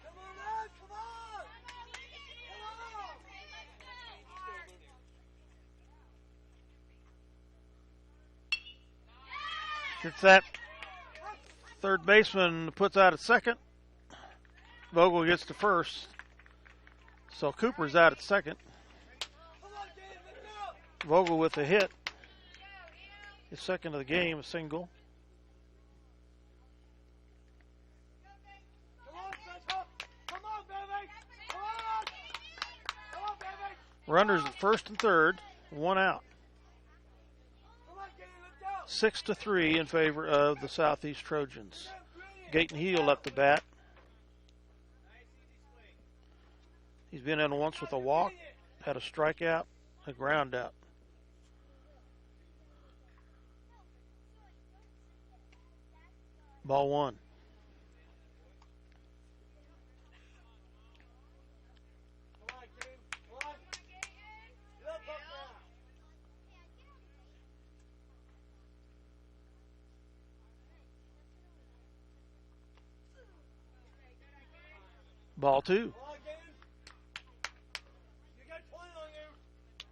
It's that third baseman puts out at second. Vogel gets to first. So Cooper's out at second. Vogel with a hit. His second of the game, a single. Runners at first and third, 1 out. 6-3 in favor of the Southeast Trojans. Gate and Heel up the bat. He's been in once with a walk, had a strikeout, a ground out. Ball one. Come on, King. Come on. Get up now. Ball two. Come on, King. You got 20 on you.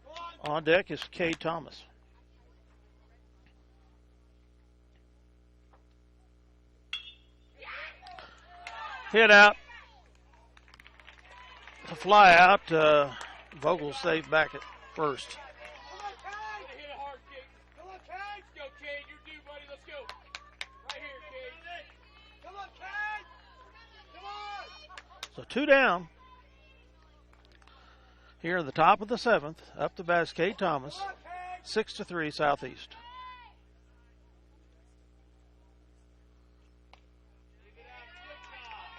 Come on. On deck is Cade Thomas. Hit out. It's a fly out. Vogel saved back at first. Come on, Cade. Hit it hard, Cade. Come on, Cade. Let's go, Cade. You're due, buddy. Let's go. Right here, Cade. Come on, Cade. Come on. So 2 down. Here in the top of the 7th. Up the bat is Cade Thomas. 6-3 Southeast.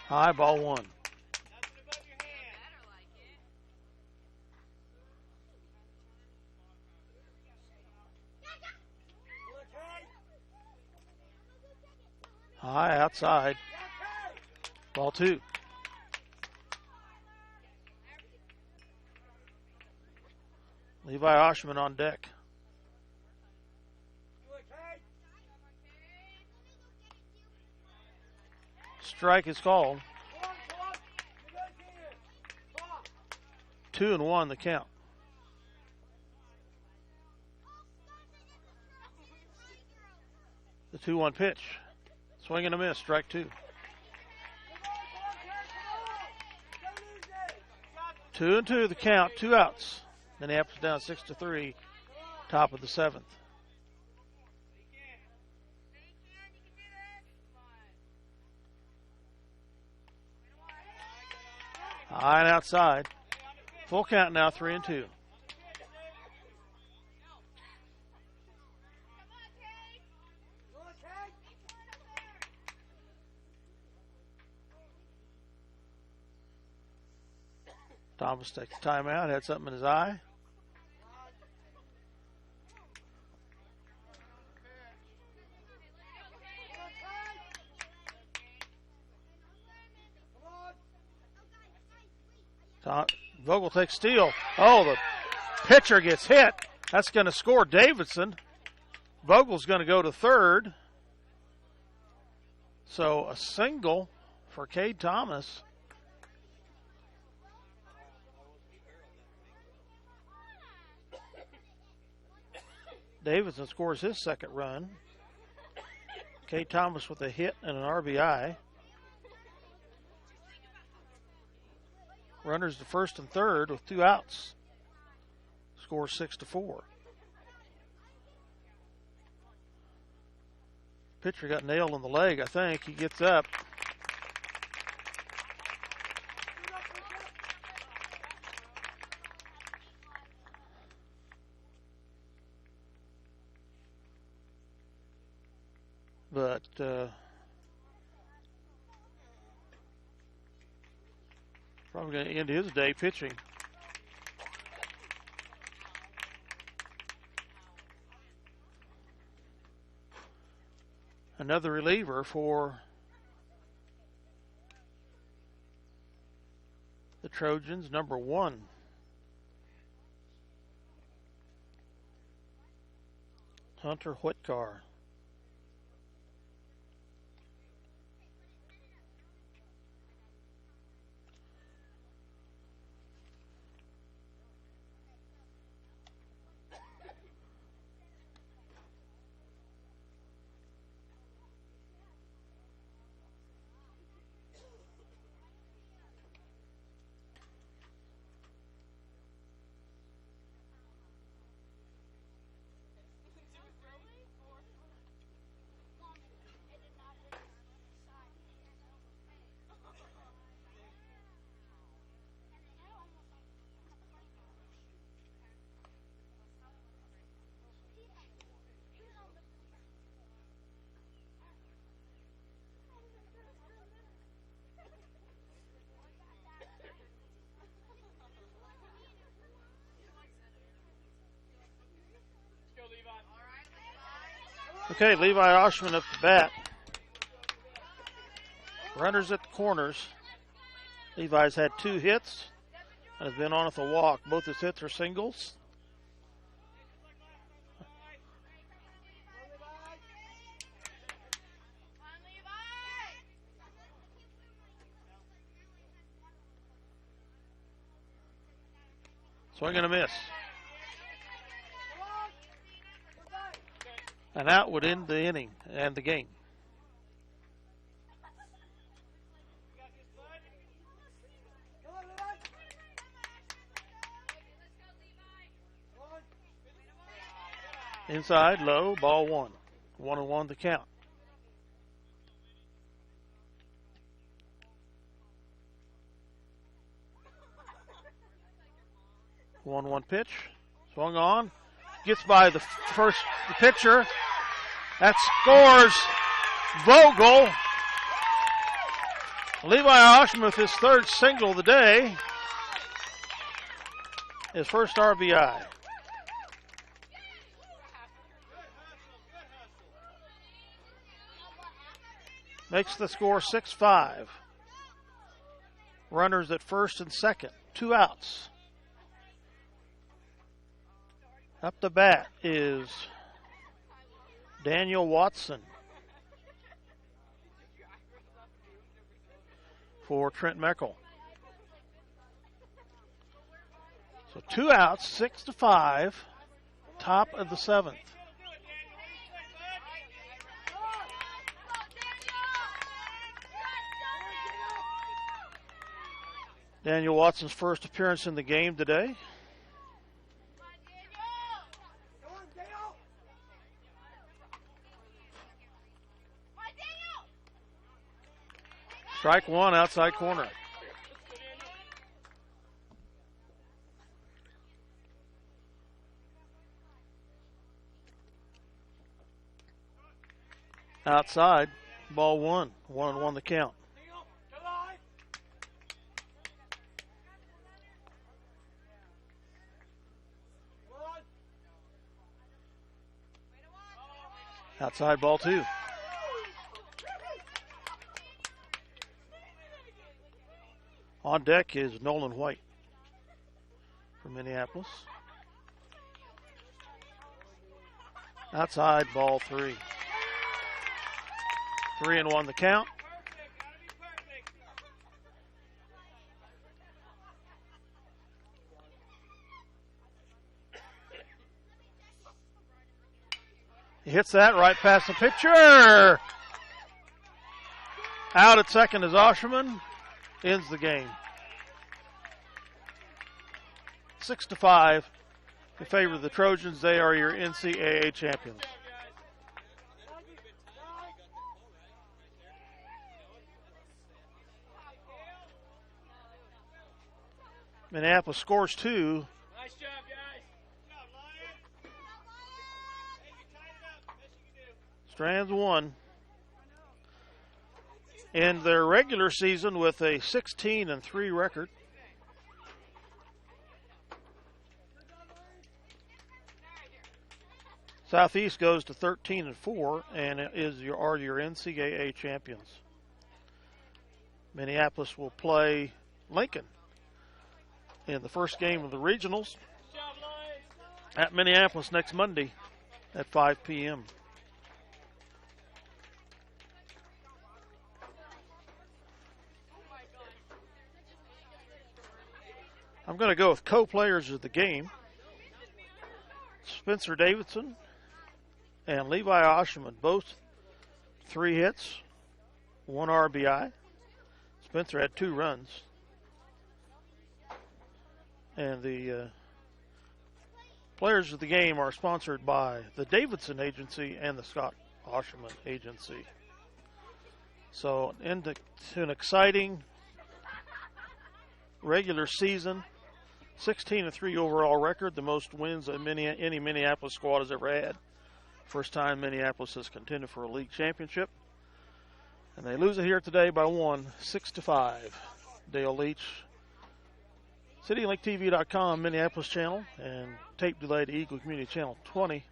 High, ball one. High, outside. Ball two. Levi Oshman on deck. Strike is called. 2-1 the count. The 2-1 pitch. Swing and a miss, strike two. 2-2 the count, 2 outs. Minneapolis down 6-3, top of the 7th. High and outside. Full count now, 3-2. Thomas takes a timeout, had something in his eye. Vogel takes steal. Oh, the pitcher gets hit. That's going to score Davidson. Vogel's going to go to third. So a single for Cade Thomas. Davidson scores his second run. Cade Thomas with a hit and an RBI. Runners to first and third with 2 outs. Score 6-4. Pitcher got nailed in the leg, I think. He gets up. But probably going to end his day pitching. Another reliever for the Trojans, number 1. Hunter Whitcar. Okay, Levi Oshman up the bat. Runners at the corners. Levi's had 2 hits and has been on with a walk. Both his hits are singles. Swing and a miss. And out would end the inning and the game. Inside, low, ball 1. 1-1 the count. One pitch. Swung on. Gets by the pitcher. That scores Vogel. Levi Oshman with his 3rd single of the day. His first RBI. Makes the score 6-5. Runners at first and second. 2 outs. Up the bat is Daniel Watson for Trent Meckel. So 2 outs, 6-5, top of the 7th. Daniel Watson's first appearance in the game today. Strike 1, outside corner. Outside, ball 1. 1-1 the count. Outside, ball 2. On deck is Nolan White from Minneapolis. Outside, ball 3. 3-1 the count. He hits that right past the pitcher. Out at second is Osherman. Ends the game. 6-5 in favor of the Trojans. They are your NCAA champions. Minneapolis scores 2. Nice job, guys. Strands 1. End their regular season with a 16-3 record. Southeast goes to 13-4 and are your NCAA champions. Minneapolis will play Lincoln in the first game of the regionals at Minneapolis next Monday at 5 p.m. I'm going to go with co-players of the game. Spencer Davidson and Levi Osherman, both 3 hits, 1 RBI. Spencer had 2 runs. And the players of the game are sponsored by the Davidson Agency and the Scott Osherman Agency. So into an exciting regular season. 16-3 overall record, the most wins that any Minneapolis squad has ever had. First time Minneapolis has contended for a league championship. And they lose it here today by 1, 6-5. Dale Leach, CityLinkTV.com, Minneapolis channel, and tape delay to Eagle Community Channel 20.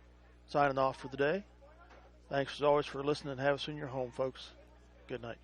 Signing off for the day. Thanks as always for listening. Have us in your home, folks. Good night.